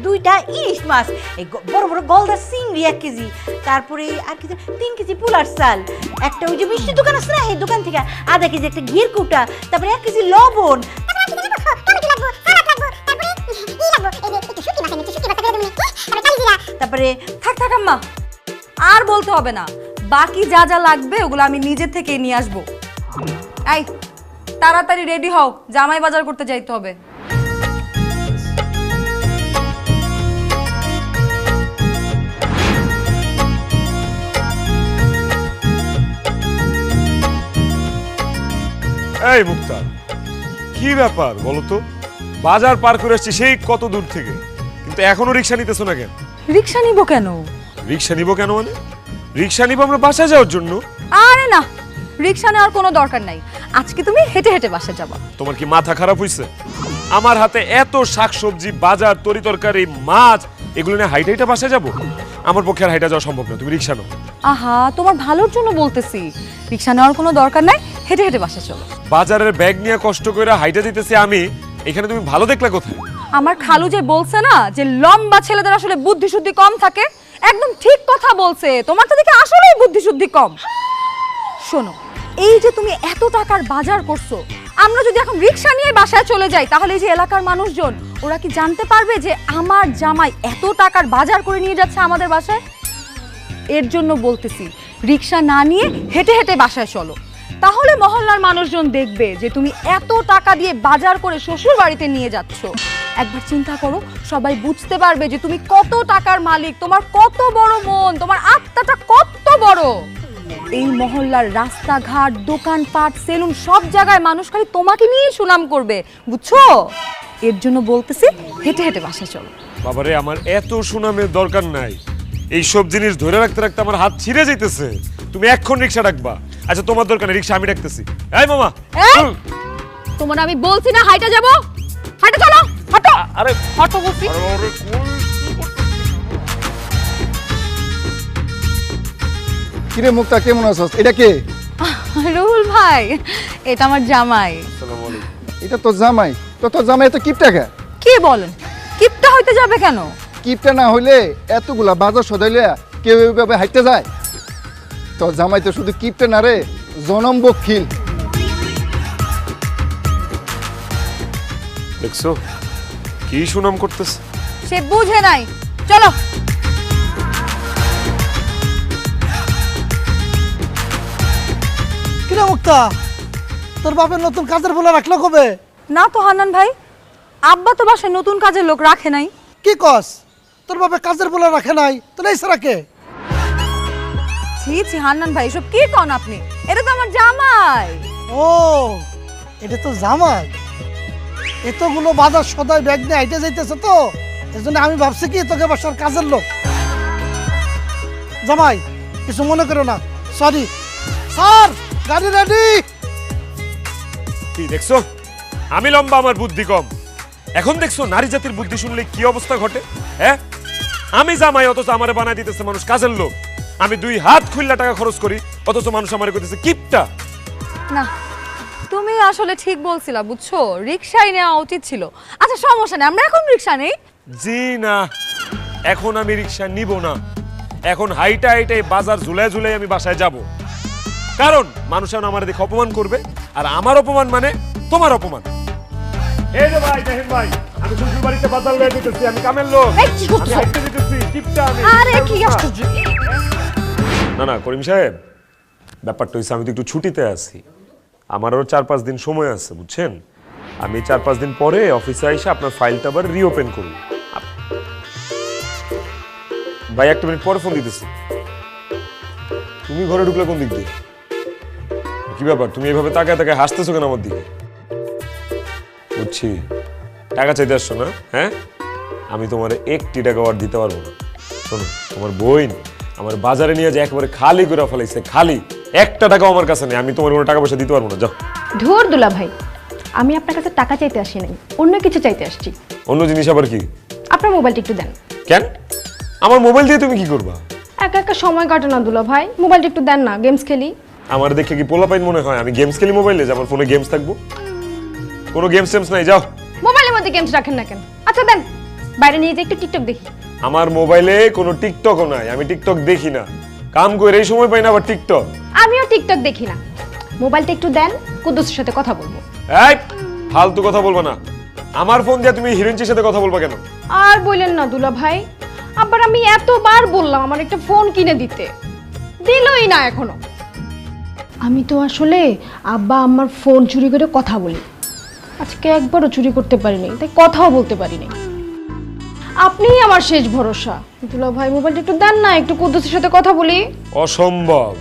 2টা ইলিশ মাছ, এই বড় বড় গলদা চিংড়ি 1 কেজি, তারপরে আর কি 3 কেজি পোলার চাল, একটা ওই যে মিষ্টি দোকান আছে না, এই দোকান থেকে আধা কেজি একটা ঘির কুটা, তারপরে 1 কেজি লবণ। তারপরে থাক থাক আম্মা, আর বলতে হবে না। বাকি যা যা লাগবে ওগুলো আমি নিজে থেকে নিয়ে আসবো। এই তাড়াতাড়ি রেডি হও, জামাই বাজার করতে যাইতে হবে। এই মুক্তা, কি ব্যাপার বলো তো? বাজার পার করে আসছি সেই কত দূর থেকে, কিন্তু এখনো রিক্সা নিতেছো না কেন? রিক্সা নিব কেন? রিক্সা নিব কেন মানে? রিক্সা নিব আমরা বাসায় যাওয়ার জন্য। আরে না, রিক্সা নেওয়ার কোনো দরকার নাই। আজকে তুমি হেঁটে হেঁটে বাসা যাবা। তোমার কি মাথা খারাপ হইছে? আমার হাতে এত শাকসবজি, বাজার, তরি তরকারি, মাছ, এগুলো নিয়ে হাইটা হাইটা বাসায় যাবো? আমার পক্ষে আর হাইটা যাওয়া সম্ভব না, তুমি রিক্সা নাও। আহা, তোমার ভালোর জন্য বলতেছি, রিক্সা নেওয়ার কোনো দরকার নাই, হেঁটে হেঁটে বাসা চলো। বাজারের ব্যাগ নিয়ে কষ্ট করে হাইটা দিতেছি আমি, এখানে তুমি ভালো দেখলা কোথায়? আমার খালু যে বলছে না যে লম্বা ছেলেদের আসলে বুদ্ধি শুদ্ধি কম থাকে, একদম ঠিক কথা বলছে। তোমার তো দেখে আসলেই বুদ্ধি শুদ্ধি কম। শোনো, এই যে তুমি এত টাকার বাজার করছো, আমরা যদি এখন রিক্সা নিয়ে বাসায় চলে যাই তাহলে এই যে এলাকার মানুষজন ওরা কি জানতে পারবে যে আমার জামাই এত টাকার বাজার করে নিয়ে যাচ্ছে আমাদের বাসায়? এর জন্য বলতেছি রিক্সা না নিয়ে হেঁটে হেঁটে বাসায় চলো, তাহলে মহল্লার মানুষজন দেখবে যে তুমি এত টাকা দিয়ে বাজার করে শ্বশুর বাড়িতে নিয়ে যাচ্ছ। একবার চিন্তা করো, সবাই বুঝতে পারবে যে তুমি কত টাকার মালিক, তোমার কত বড় মন, তোমার আত্মাটা কত কত বড়। এই মহল্লার রাস্তাঘাট, দোকানপাট, সেলুন সব জায়গায় মানুষ খালি তোমাকে নিয়ে সুনাম করবে, বুঝছো? এর জন্য বলতেছি হেঁটে হেঁটে বাসায় চলো। বাবারে, আমার এত সুনামের দরকার নাই। এই সব জিনিস ধরে রাখতে রাখতে আমার হাত ছিঁড়ে যাইতেছে। তুমি এক্ষণ রিক্সা ডাকবা? আচ্ছা, তোমার দরকার নেই, রিক্সা আমি ডাকতেছি। এই মামা, এই, তোমার আমি বলছি না হাইটা যাব, হাইটা চলো, হাঁটো। আরে হাঁটো বলছি। কিরে মুক্তা, কেমন আছিস? এটা কে? রুহুল ভাই, এটা আমার জামাই। এটা তো জামাই। তোর জামাই তো কিপটা খা। কি বলেন? কিপটা হইতে যাবে কেন? কিপটা না হইলে এতগুলা বাজার সদাইলে কেউ এইভাবে হাঁটতে যায়? তোর জামাই তো শুধু কিপটা না রে, জনম বক্ষিল। দেখছো কি সুনাম করতেছে? সে বুঝে নাই, চলো। কিরে মুক্তা, তোর বাপের নতুন কাজের বলে রাখলো কবে? না তো হান্নান ভাই, আব্বা তো বাসায় নতুন কাজের লোক রাখে নাই। কি কস? তোর বাপে কাজের বলে রাখে নাই, তোর এই সারা কে? ছি ছি হান্নান ভাই, সব কি কন আপনি? এটা তো আমার জামাই। ও, এটা তো জামাই। এতগুলো বাজার সদাই ব্যাগ নিয়ে হাইটে যাইতেছে তো, এজন্য আমি ভাবছি কি তোকে বাসার কাজের লোক। জামাই, কিছু মনে করো না, সরি। স্যার, গাড়ি রেডি। কি দেখছো? আমি লম্বা, আমার বুদ্ধি কম। এখন দেখছো নারী জাতির বুদ্ধি শুনলে কি অবস্থা ঘটে? হ্যাঁ, আমি জামাই অথচ আমারে বানাই দিতেছে মানুষ কাজের লোক। আমি 2 হাত খুললা টাকা খরচ করি অথচ মানুষ আমারে কইতেছে কিপটা। না, তুমি আসলে ঠিক বলছিলা, বুঝছো? রিকশাই নেওয়া উচিত ছিল। আচ্ছা সমস্যা নেই, আমরা এখন রিকশা নেই। জি না, এখন আমি রিকশা নিব না। এখন হাইটা হাইটাই বাজার ঝুলাই ঝুলাই আমি বাসায় যাব। কারণ মানুষ এখন আমার দেখে অপমান করবে, আর আমার অপমান মানে তোমার অপমান। এই যে ভাই, দেখেন ভাই, আমি শ্বশুর বাড়িতে বাজার লয়ে যেতেছি, আমি কামের লোক। এই কি করছো? আমি হাইটে যেতেছি, কিপটা আমি। আরে কি আশ্চর্য! না না করিম সাহেব, ব্যাপারটা হইছে আমি তো একটু ছুটিতে আছি। আমারও 4-5 দিন সময় আছে, বুঝছেন? আমি 4-5 দিন পরে অফিসে এসে আপনার ফাইলটা আবার রিওপেন করব। ভাই, 1 মিনিট পরে ফোন দিতেছি। তুমি ঘরে ঢুকলে কোন দিক দিয়ে? কি ব্যাপার, তুমি এইভাবে তাকায় তাকায় হাসতেছো কেন আমার দিকে? বুঝছি, টাকা চাইতে আসছো না? হ্যাঁ, আমি তোমার 1টি টাকা আর দিতে পারবো না। শোনো, তোমার বোন আমার বাজারে নিয়ে যায় একেবারে খালি করে ফেলাইছে, খালি। 1টা টাকাও আমার কাছে নেই, আমি তোমার কোনো টাকা পয়সা দিতে পারবো না। যাও। ধুর দুলা ভাই, আমি আপনার কাছে টাকা চাইতে আসি নাই, অন্য কিছু চাইতে আসছি। অন্য জিনিস আবার কি? আপনার মোবাইলটা একটু দেন। কেন? আমার মোবাইল দিয়ে তুমি কি করবা? একা একা সময় কাটে না দুলা ভাই, মোবাইলটা একটু দেন না, গেমস খেলি। আমার দেখে কি পোলাপাইন মনে হয় আমি গেমস খেলি মোবাইলে, যে আমার ফোনে গেমস থাকবো? কোনো গেমস টেমস নাই, যাও। মোবাইলের মধ্যে গেমস রাখেন না কেন? আচ্ছা দেন, বাইরে নিয়ে যে একটু টিকটক দেখি। আমার মোবাইলে কোনো টিকটকও নাই, আমি টিকটক দেখি না। কাম করে এই সময় পাই না আবার টিকটক। আমিও টিকটক দেখি না। মোবাইলটা একটু দেন, কুদ্দুসের সাথে কথা বলবো। এই ফালতু কথা বলবা না। আমার ফোন দিয়ে তুমি হিরোইনচির সাথে কথা বলবা কেন? আর বললেন না দুলা ভাই, আবার আমি এতবার বললাম আমার একটা ফোন কিনে দিতে, দিলই না এখনো। আমি তো আসলে আব্বা আমার ফোন চুরি করে কথা বলি, আজকে একবারও চুরি করতে পারিনি, তাই কথাও বলতে পারিনি। আপনিই আমার শেষ ভরসা। দুলা ভাই, মোবাইলটা একটু দেন না, একটু কুদ্দুসের সাথে কথা বলি। অসম্ভব,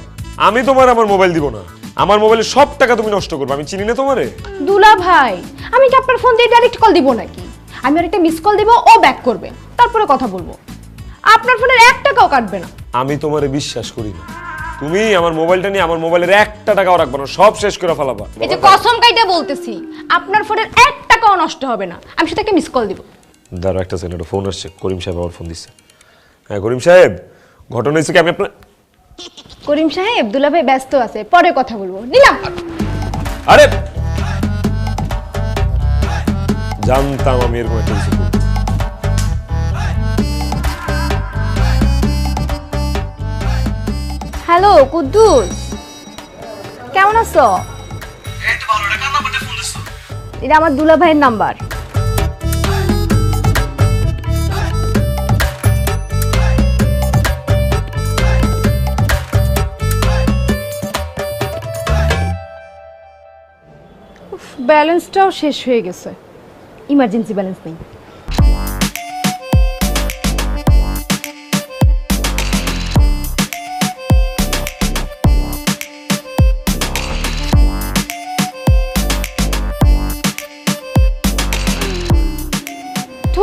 আমি তোমার আমার মোবাইল দিব না। আমার মোবাইলে সব টাকা তুমি নষ্ট করবে, আমি চিনি না তোমারে। দুলা ভাই, আমি কি আপনার ফোন দিয়ে ডাইরেক্ট কল দিব নাকি? আমি আর একটা মিস কল দিব, ও ব্যাক করবে, তারপরে কথা বলবো। আপনার ফোনের 1 টাকাও কাটবে না। আমি তোমারে বিশ্বাস করি না। তুমি আমার মোবাইলটা নিয়ে আমার মোবাইলের 1টা টাকাও রাখবা না, সব শেষ করে ফেলাবা। এই যে কসম কাইটা বলতেছি, আপনার ফোনের 1 টাকাও নষ্ট হবে না। আমি শুধু একটা মিস কল দিব। দাঁড়াও, একটা সেকেন্ড, ফোন আসছে। করিম সাহেব আবার ফোন দিচ্ছে। হ্যাঁ করিম সাহেব, ঘটনা হয়েছে কি, আমি আপনার... করিম সাহেব, দুলা ভাই ব্যস্ত আছে, পরে কথা বলবো। নিলাম। আরে জানতাম আমি এরকম একটা কিছু করবো। হ্যালো কুদ্দুস, কেমন আছো? এটা আমার দুলা ভাইয়ের নাম্বার। ব্যালেন্সটাও শেষ হয়ে গেছে, ইমার্জেন্সি ব্যালেন্স নেই।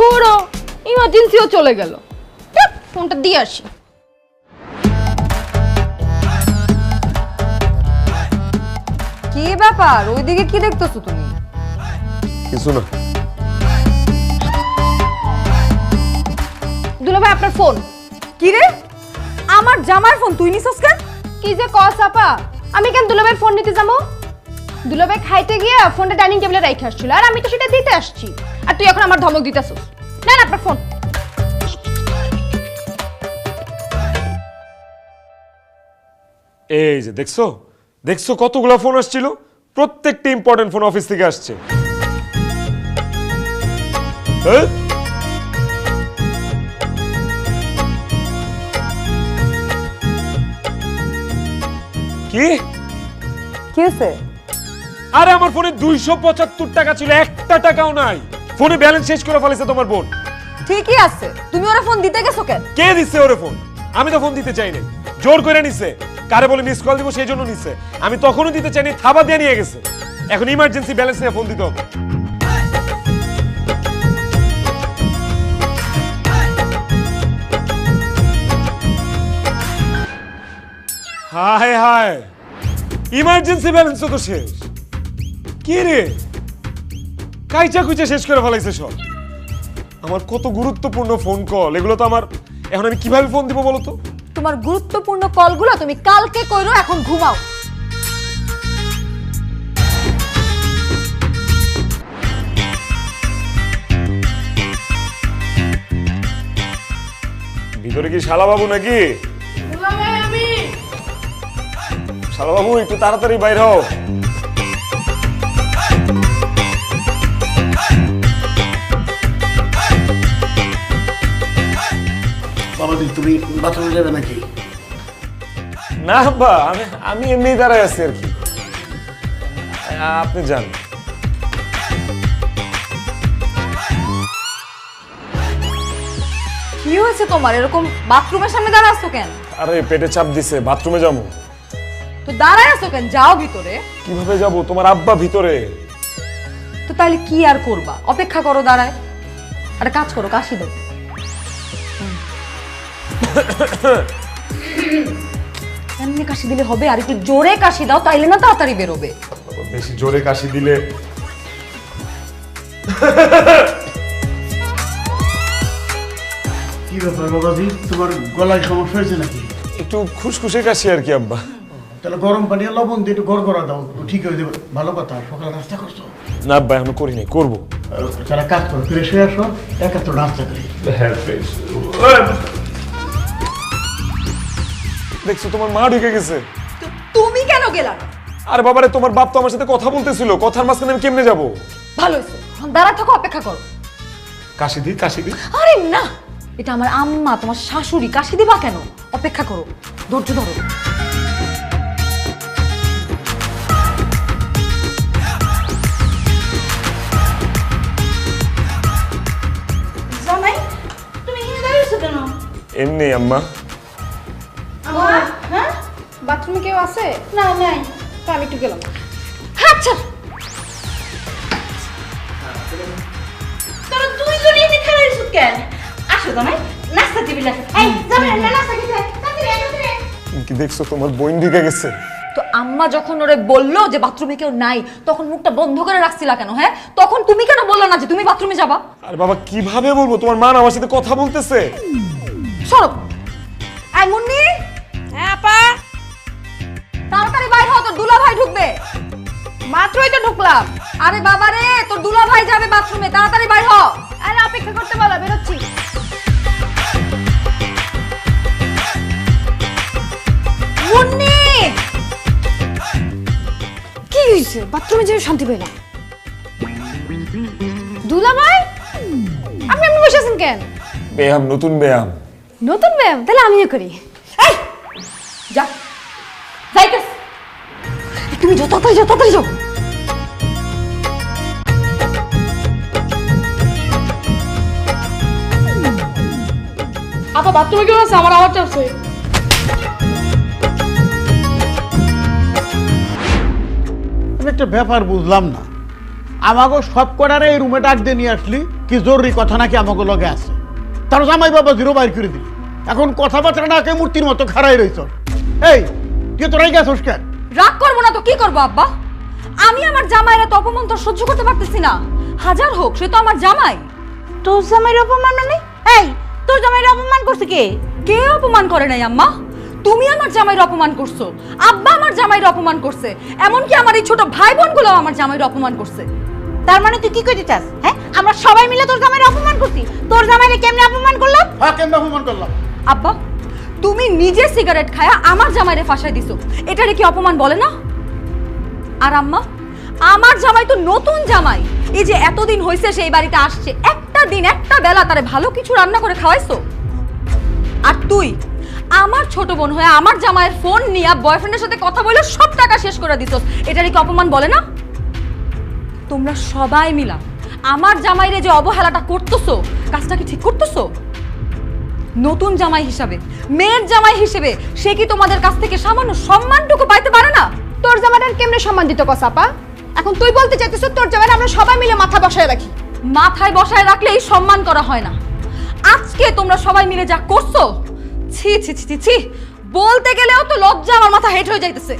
ধুরো ইমার্জেন্সিও চলে গেল। ধ্যাৎ, ফোনটা দিয়ে আসি। কি ব্যাপার, ওইদিকে কি দেখতেছো তুমি? কিছু না। দুলাভাই আপনার ফোন। কি রে, আমার জামার ফোন তুই নিছস কেন? কি যে কস আপা, আমি কেন দুলাভাইয়ের ফোন নিতে যাবো? দুলাভাই খাইতে গিয়ে ফোনটা ডাইনিং টেবিলে রেখে আসছিল, আর আমি তো সেটা দিতে আসছি, আর তুই এখন আমার ধমক দিতেছিস। না না, আপনার ফোন। এই যে দেখছো দেখছো কতগুলো ফোন আসছিল, প্রত্যেকটা ইম্পর্টেন্ট ফোন অফিস থেকে আসছে। হ্যাঁ? কি কি হয়েছে? আরে আমার ফোনে 275 টাকা ছিল, একটা টাকাও নাই। ফোনে ব্যালেন্স শেষ করে ফেলেছে তোমার বোন। ঠিকই আছে, তুমি ওরা ফোন দিতে গেছো কেন? কে দিচ্ছে ওরে ফোন? আমি তো ফোন দিতে চাই নাই, জোর করে নিছে। কারে বলে মিস কল দিব সেই জন্য নিছে। আমি তখনও দিতে চাইনি, থাবা দিয়ে নিয়ে গেছে। এখন ইমার্জেন্সি ব্যালেন্স নিয়ে ফোন দিতে হবে। হায় হায়, ইমার্জেন্সি ব্যালেন্স তো শেষ। কি রে, কাইচা কুইচা শেষ করে ফেলাইছে সব। আমার কত গুরুত্বপূর্ণ ফোন কল, এগুলো তো আমার। এখন আমি কিভাবে ফোন দিব বলো তো? তোমার গুরুত্বপূর্ণ কলগুলো তুমি কালকে কইরো, এখন ঘুমাও। ভিতরে কি শালা বাবু নাকি? শালা বাবু একটু তাড়াতাড়ি বাইর হও। বাবাজি তুমি বাথরুমে যাবে নাকি? না আব্বা, আমি এমনি দাঁড়ায় আছি আর কি। আপনি যান। কি হয়েছে তোমার, এরকম বাথরুমের সামনে দাঁড়ায় আছো কেন? আরে পেটে চাপ দিছে, বাথরুমে যাবো। তো দাঁড়ায় আছো কেন, যাও ভিতরে। কিভাবে যাব? তোমার আব্বা ভিতরে। তো তাহলে কি আর করবা, অপেক্ষা করো দাঁড়ায়। আরে কাজ করো, কাশি দাও। এমনি কাশি দিলে হবে, আর একটু জোরে কাশি দাও, তাইলে না তাড়াতাড়ি বেরোবে। বেশি জোরে কাশি দিলে কি ব্যাপার বাবাজি, তোমার গলায় সমস্যা হয়েছে নাকি? একটু খুশখুশে কাশি আর কি আব্বা। তাহলে গরম পানি আর লবণ দিয়ে একটু গড়গড়া দাও, ঠিক হয়ে যাবে। ভালো কথা। সকালে নাস্তা করছো? না আব্বা, এখনো করি নাই, করবো। তারা কাজ করো, ফিরে শুয়ে আসো, একাত্র নাস্তা করি। দেখছো তোমার মা ঢুকে গেছে। তুমি কেন গেলা না? আরে বাবারে, তোমার বাপ তো আমার সাথে কথা বলতেছিল, কথার মাঝখানে আমি কেমনে যাবো? ভালো হয়েছে, দাঁড়া থাকো, অপেক্ষা করো। কাশি দি, কাশি দি। আরে না, এটা আমার আম্মা, তোমার শাশুড়ি, কাশি দিবা কেন? অপেক্ষা করো, ধৈর্য ধরো। জামাই, তুমি এখানে দাঁড়িয়েছো কেন? এমনি আম্মা। হ্যাঁ, বাথরুমে কেউ আছে? না নাই। তো আমি একটু গেলাম। আচ্ছা, তোরা দুইজনে এনে খেলা দিছো কেন? আসো জামাই, নাস্তা টেবিল আসো। এই জামাই, নাস্তা খেতে আয়, তাড়াতাড়ি আয়, তাড়াতাড়ি আয়। কি দেখছো, তোমার বোন ঢুকে গেছে। তো আম্মা যখন ওরে বললো যে বাথরুমে কেউ নাই, তখন মুখটা বন্ধ করে রাখছিলা কেন? হ্যাঁ, তখন তুমি কেন বললো না যে তুমি বাথরুমে যাবা? আরে বাবা, কিভাবে বলবো? তোমার মা না আমার সাথে কথা বলতেছে। সরো। আই মুন্নি। হ্যাঁ আপা। তাড়াতাড়ি বাইরে হও, তোর দুলা ভাই ঢুকবে। মাত্রই তো ঢুকলাম। আরে বাবা রে, তোর দুলা ভাই যাবে বাথরুমে, তাড়াতাড়ি বাইরে হও। আরে অপেক্ষা করতে বলো, বেরোচ্ছি। মুন্নি, কি হয়েছে? বাথরুমে যেয়ে শান্তি পাই না। দুলাভাই, আপনি এমনি বসে আছেন কেন? ব্যায়াম, নতুন ব্যায়াম। নতুন ব্যায়াম? তাহলে আমিও করি। এই যা, যাইতেছ। তুমি যাও, তাড়াতাড়ি যাও, তাড়াতাড়ি যাও। আপা বাথরুমে কেউ আছে? আমার আওয়াজ আসছে। আমি একটা ব্যাপার বুঝলাম না, আমাকে সব কটারে এই রুমে ডাক দিয়ে নিয়ে আসলি কি জরুরি কথা নাকি আমাকে লগে আছে, তার জামাই বাবা জিরো বাইর করে দিলি। এখন কথাবার্তা না কে মূর্তির মতো খাড়াই রইছ। এই তুই তোরাই গেছস কেন? রাগ করবো না তো কি করবো আব্বা? আমি আমার জামাইরা তো অপমান তো সহ্য করতে পারতেছি না। হাজার হোক সে তো আমার জামাই। তোর জামাইয়ের অপমান মানে? এই তোর জামাইয়ের অপমান করছে কে? কে অপমান করে নাই আম্মা? তুমি আমার জামাইয়ের অপমান করছো, আব্বা আমার জামাইয়ের অপমান করছে, এমনকি আমার এই ছোট ভাই বোনগুলো আমার জামাইয়ের অপমান করছে। তার মানে তুই কি কইতে চাস? হ্যাঁ, আমরা সবাই মিলে তোর জামাইয়ের অপমান করছি। তোর জামাইরে কেমনে অপমান করলাম? হ্যাঁ, কেমনে অপমান করলাম? আব্বা তুমি নিজে সিগারেট খায়া আমার জামাইরে ফাঁসাই দিছো, এটারে কি অপমান বলে না? আর আম্মা আমার জামাই তো নতুন জামাই, এই যে এতদিন হইছে সেই বাড়িতে আসছে, একটা দিন একটা বেলা তারে ভালো কিছু রান্না করে খাওয়াইছো? আর তুই আমার ছোট বোন হয়ে আমার জামাইয়ের ফোন নিয়ে বয়ফ্রেন্ডের সাথে কথা বলে সব টাকা শেষ করে দিছস, এটারে কি অপমান বলে না? তোমরা সবাই মিলা আমার জামাইরে যে অবহেলাটা করতেছো, কাজটা কি ঠিক করতেছো? নতুন জামাই হিসাবে, মেয়ের জামাই হিসেবে সে কি তোমাদের কাছ থেকে সামান্য সম্মানটুকু পাইতে পারে না? তোর জামাইটার কেমনে সম্মান দিত কসাপা? এখন তুই বলতে চাইতেছ তোর জামাইটা আমরা সবাই মিলে মাথা বসায় রাখি? মাথায় বসায় রাখলে এই সম্মান করা হয় না। আজকে তোমরা সবাই মিলে যা করছো, ছি ছি ছি ছি, বলতে গেলেও তো লজ্জা আমার মাথা হেট হয়ে যাইতেছে।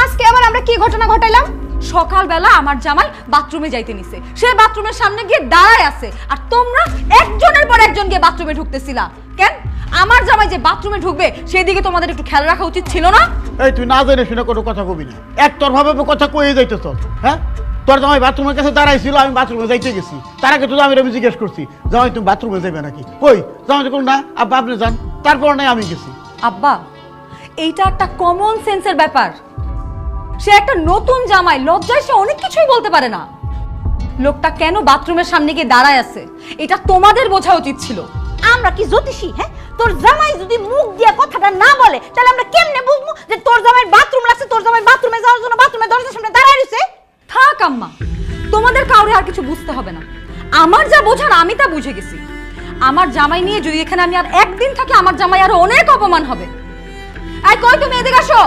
আজকে আবার আমরা কি ঘটনা ঘটাইলাম? সকালবেলা আমার জামাই বাথরুমে যাইতে নিছে, সে বাথরুমের সামনে গিয়ে দাঁড়ায় আছে, আর তোমরা একজনের পর একজন গিয়ে বাথরুমে ঢুকতেছিলা কেন? আমার জামাই যে বাথরুমে ঢুকবে সেদিকে তোমাদের একটু খেয়াল রাখা উচিত ছিল না? এই তুই না জেনে শুনে কোনো কথা কবি না, একতরফাভাবে কথা কয়ে যাইতেছ। হ্যাঁ, তোর জামাই বাথরুমের কাছে দাঁড়াইছিল, আমি বাথরুমে যাইতে গেছি, তার আগে তো আমি জিজ্ঞেস করছি জামাই তুমি বাথরুমে যাবে নাকি? কই জামাই যখন না আব্বা আপনি যান, তারপর নাই আমি গেছি। আব্বা এইটা একটা কমন সেন্সের ব্যাপার। সে একটা নতুন জামাই, লজ্জায় সে অনেক কিছুই বলতে পারে না। লোকটা কেন বাথরুমের সামনে গিয়ে দাঁড়ায় আছে এটা তোমাদের বোঝা উচিত ছিল। আমরা কি জ্যোতিষী? হ্যাঁ, তোর জামাই যদি মুখ দিয়ে কথাটা না বলে তাহলে আমরা কেমনে বুঝবো যে তোর জামাইয়ের বাথরুম লাগছে? তোর জামাই বাথরুমে যাওয়ার জন্য বাথরুমের দরজার সামনে দাঁড়ায় রইছে। থাক আম্মা, তোমাদের কাউরে আর কিছু বুঝতে হবে না। আমার যা বোঝার আমি তা বুঝে গেছি। আমার জামাই নিয়ে যদি এখানে আমি আর একদিন থাকি, আমার জামাই আরো অনেক অপমান হবে। এই কই তুমি এদিকে আসো।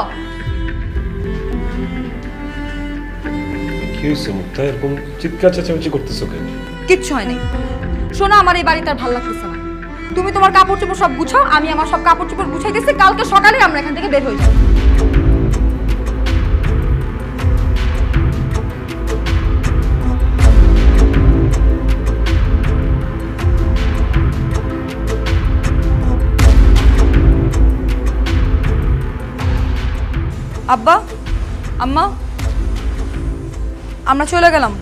কি হয়েছে মুক্তা, এরকম চিৎকার চেঁচামেচি করতেছো কেন? কিচ্ছু হয় নাই। শোনো, আমার এই বাড়িতে আর ভালো লাগতেছে না। তুমি তোমার কাপড় চোপড় সব গুছাও, আমি আমার সব কাপড় চোপড় গুছাইতেছি। কালকে সকালে আমরা এখান থেকে বের হয়ে যাব। আব্বা আম্মা আমরা চলে গেলাম।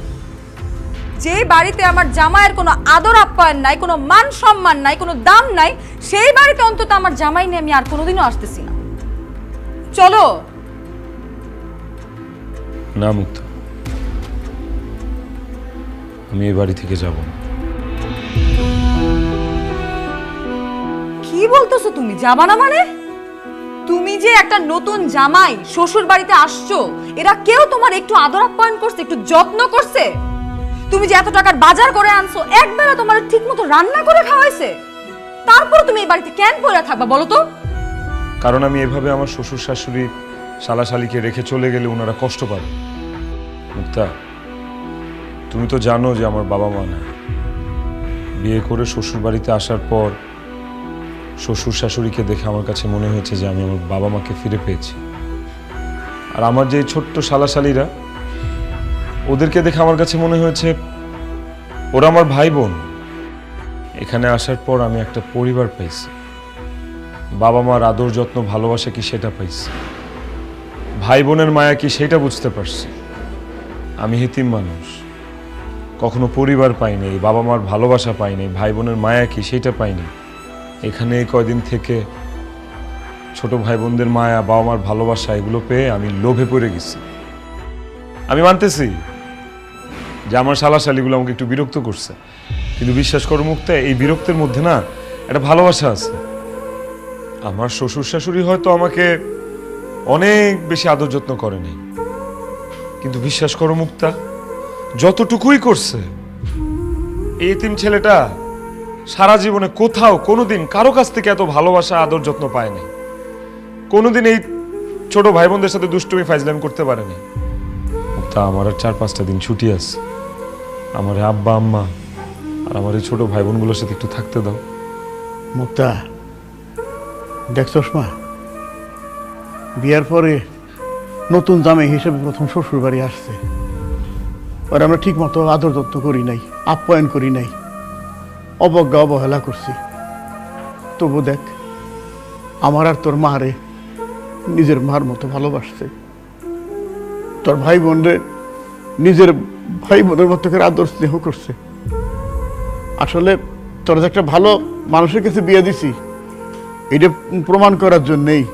যে বাড়িতে আমার জামাইয়ের কোনো আদর আপ্যায়ন নাই, কোনো মান সম্মান নাই, কোনো দাম নাই, সেই বাড়িতে অন্তত আমার জামাই নিয়ে আমি আর কোনোদিনও আসতেছি না। চলো। না মুক্তা, আমি এই বাড়ি থেকে যাব না। কি বলতেছো তুমি? যাবা না মানে? তুমি যে একটা নতুন জামাই, শ্বশুর বাড়িতে আসছো, এরা কেউ তোমার একটু আদর আপ্যায়ন করছে, একটু যত্ন করছে? তুমি যে এত টাকার বাজার করে আনছো, একবেলা তোমার ঠিক মতো রান্না করে খাওয়াইছে, তারপর তুমি এই বাড়িতে কেন পড়ে থাকবা বলো তো? কারণ আমি এভাবে আমার শ্বশুর শাশুড়ি শালাশালিকে রেখে চলে গেলে ওনারা কষ্ট পাবে। মুক্তা, তুমি তো জানো যে আমার বাবা মা নাই। বিয়ে করে শ্বশুর বাড়িতে আসার পর শ্বশুর শাশুড়িকে দেখে আমার কাছে মনে হয়েছে যে আমি আমার বাবা মাকে ফিরে পেয়েছি। আর আমার যে ছোট্ট শালাশালিরা, ওদেরকে দেখে আমার কাছে মনে হয়েছে ওরা আমার ভাই বোন। এখানে আসার পর আমি একটা পরিবার পাইছি, বাবা মার আদর যত্ন ভালোবাসা কি সেটা পাইছি, ভাই বোনের মায়া কি সেটা বুঝতে পারছি। আমি হিতিম মানুষ, কখনো পরিবার পাইনি, বাবা মার ভালোবাসা পাইনি, ভাই বোনের মায়া কি সেটা পাইনি। এখানে কয়দিন থেকে ছোট ভাই বোনদের মায়া, বাবা মার ভালোবাসা এগুলো পেয়ে আমি লোভে পড়ে গেছি। আমি মানতেছি যে আমার শালাশালিগুলো আমাকে একটু বিরক্ত করছে, কিন্তু বিশ্বাস করো মুক্তা, এই বিরক্তের মধ্যে না একটা ভালোবাসা আছে। আমার শ্বশুর শাশুড়ি হয়তো আমাকে অনেক বেশি আদর যত্ন করেনি, কিন্তু বিশ্বাস করো মুক্তা, যতটুকুই করছে, এই এতিম ছেলেটা সারা জীবনে কোথাও কোনোদিন কারো কাছ থেকে এত ভালোবাসা আদর যত্ন পায়নি। কোনোদিন এই ছোট ভাই বোনদের সাথে দুষ্টুমি ফাইজলামি করতে পারেনি। মুক্তা, আমার আর 4-5টা দিন ছুটি আছে, আমার আব্বা আম্মা আর আমার এই ছোট ভাই বোনগুলোর সাথে একটু থাকতে দাও। মুক্তা, দেখছস মা, বিয়ার পরে নতুন জামাই হিসেবে প্রথম শ্বশুর বাড়ি আসছে, আর আমরা ঠিক মতো আদর যত্ন করি নাই, আপ্যায়ন করি নাই, অবজ্ঞা অবহেলা করছি। তবু দেখ, আমার আর তোর মারে নিজের মার মতো ভালোবাসছে, তোর ভাই বোনরে নিজের ভাই বোনের মতো করে আদর স্নেহ করছে। আসলে তোর যে একটা ভালো মানুষের কাছে বিয়ে দিছি, এটা প্রমাণ করার জন্যেই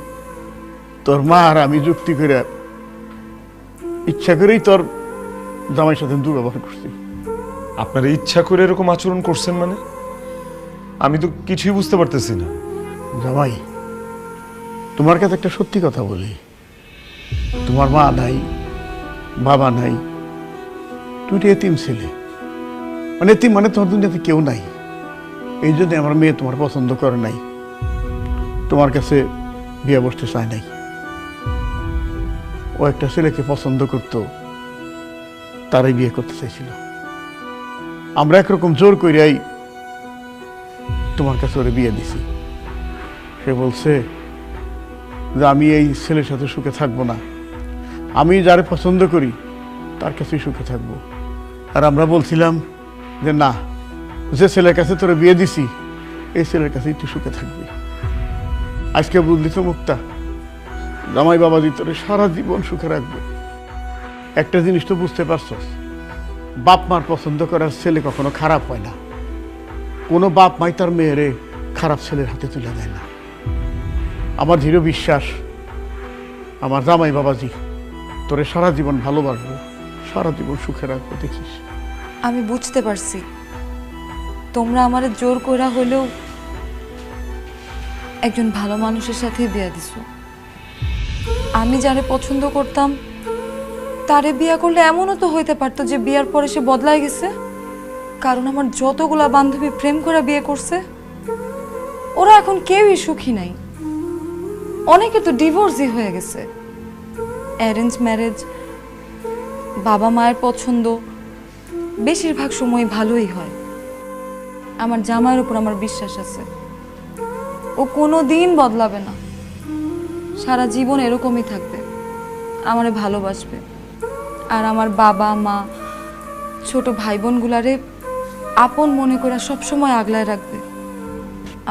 তোর মা আর আমি যুক্তি করে ইচ্ছা করেই তোর জামাইয়ের সাথে দুর্ব্যবহার করছি। আপনারা ইচ্ছা করে এরকম আচরণ করছেন মানে? আমি তো কিছুই বুঝতে পারতেছি না। জামাই, তোমার কাছে একটা সত্যি কথা বলি, তোমার মা নাই, বাবা নাই, তুই এতিম ছেলে, মানে এতিম মানে তোমার দুনিয়াতে কেউ নাই। এই জন্য আমার মেয়ে তোমার পছন্দ করে নাই, তোমার কাছে বিয়ে বসতে চায় নাই। ও একটা ছেলেকে পছন্দ করত, তারাই বিয়ে করতে চাইছিল। আমরা একরকম জোর করিয়াই তোমার কাছে ওরে বিয়ে দিছি। সে বলছে যে আমি এই ছেলের সাথে সুখে থাকবো না, আমি যারে পছন্দ করি তার কাছেই সুখে থাকবো। আর আমরা বলছিলাম যে না, যে ছেলের কাছে তোরে বিয়ে দিছি এই ছেলের কাছেই তুই সুখে থাকবি। আজকে বুঝলি তো মুক্তা, জামাই বাবাজি তোরে সারা জীবন সুখে রাখবে। একটা জিনিস তো বুঝতে পারছস, বাপ মার পছন্দ করার ছেলে কখনো খারাপ হয় না। কোনো বাপ মাই তার মেয়েরে খারাপ ছেলের হাতে তুলে দেয় না। আমার দৃঢ় বিশ্বাস, আমার জামাই বাবাজি তোরে সারা জীবন ভালোবাসবো, সারা জীবন সুখে রাখবো, দেখিস। আমি বুঝতে পারছি, তোমরা আমারে জোর কইরা হইলেও একজন ভালো মানুষের সাথে বিয়া দিছো। আমি যারে পছন্দ করতাম তারে বিয়া করলে এমনও তো হইতে পারতো যে বিয়ার পরে সে বদলায় গেছে। কারণ আমার যতগুলা বান্ধবী প্রেম করে বিয়ে করছে, ওরা এখন কেউই সুখী নাই। অনেকে তো ডিভোর্সই হয়ে গেছে। অ্যারেঞ্জ ম্যারেজ, বাবা মায়ের পছন্দ বেশিরভাগ সময় ভালোই হয়। আমার জামাইয়ের উপর আমার বিশ্বাস আছে, ও কোনো দিন বদলাবে না, সারা জীবন এরকমই থাকবে, আমারে ভালোবাসবে। আর আমার বাবা মা ছোট ভাই বোনগুলারে আপন মনে করে সবসময় আগলায় রাখবে।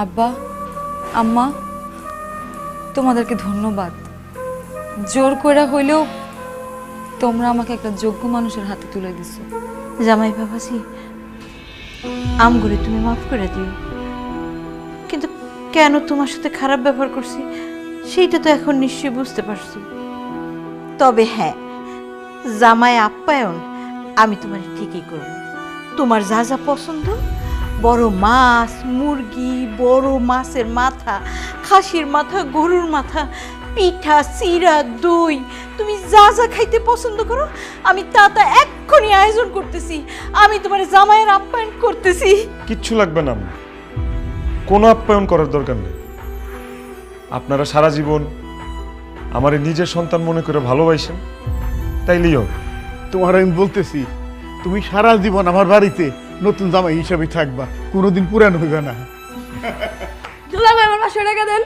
আব্বা আম্মা, তোমাদেরকে ধন্যবাদ। জোর করে হইলেও তোমরা আমাকে একটা যোগ্য মানুষের হাতে তুলে দিছো। জামাই বাবাজি, আমগুলি তুমি মাফ করে দিও, কিন্তু কেন তোমার সাথে খারাপ ব্যবহার করছি সেইটা তো এখন নিশ্চয়ই বুঝতে পারছো। তবে হ্যাঁ, জামাই আপ্যায়ন আমি তোমার ঠিকই করব। তোমার যা যা পছন্দ, বড় মাছ, মুরগি, বড় মাছের মাথা, খাসির মাথা, গরুর মাথা, পিঠা, চিড়া, দই, তুমি যা যা খাইতে পছন্দ করো আমি তা তা এক্ষুনি আয়োজন করতেছি। আমি তোমার জামাইয়ের আপ্যায়ন করতেছি। কিচ্ছু লাগবে না, কোনো আপ্যায়ন করার দরকার নেই। আপনারা সারা জীবন আমার নিজের সন্তান মনে করে ভালোবাসেন, তাইলেই হবে। তোমার আমি বলতেছি, তুমি সারা জীবন আমার বাড়িতে নতুন জামাই হিসাবে থাকবা, কোনোদিন পুরান হইবে না। দুলা ভাই আমার পাশে রেখে দেন।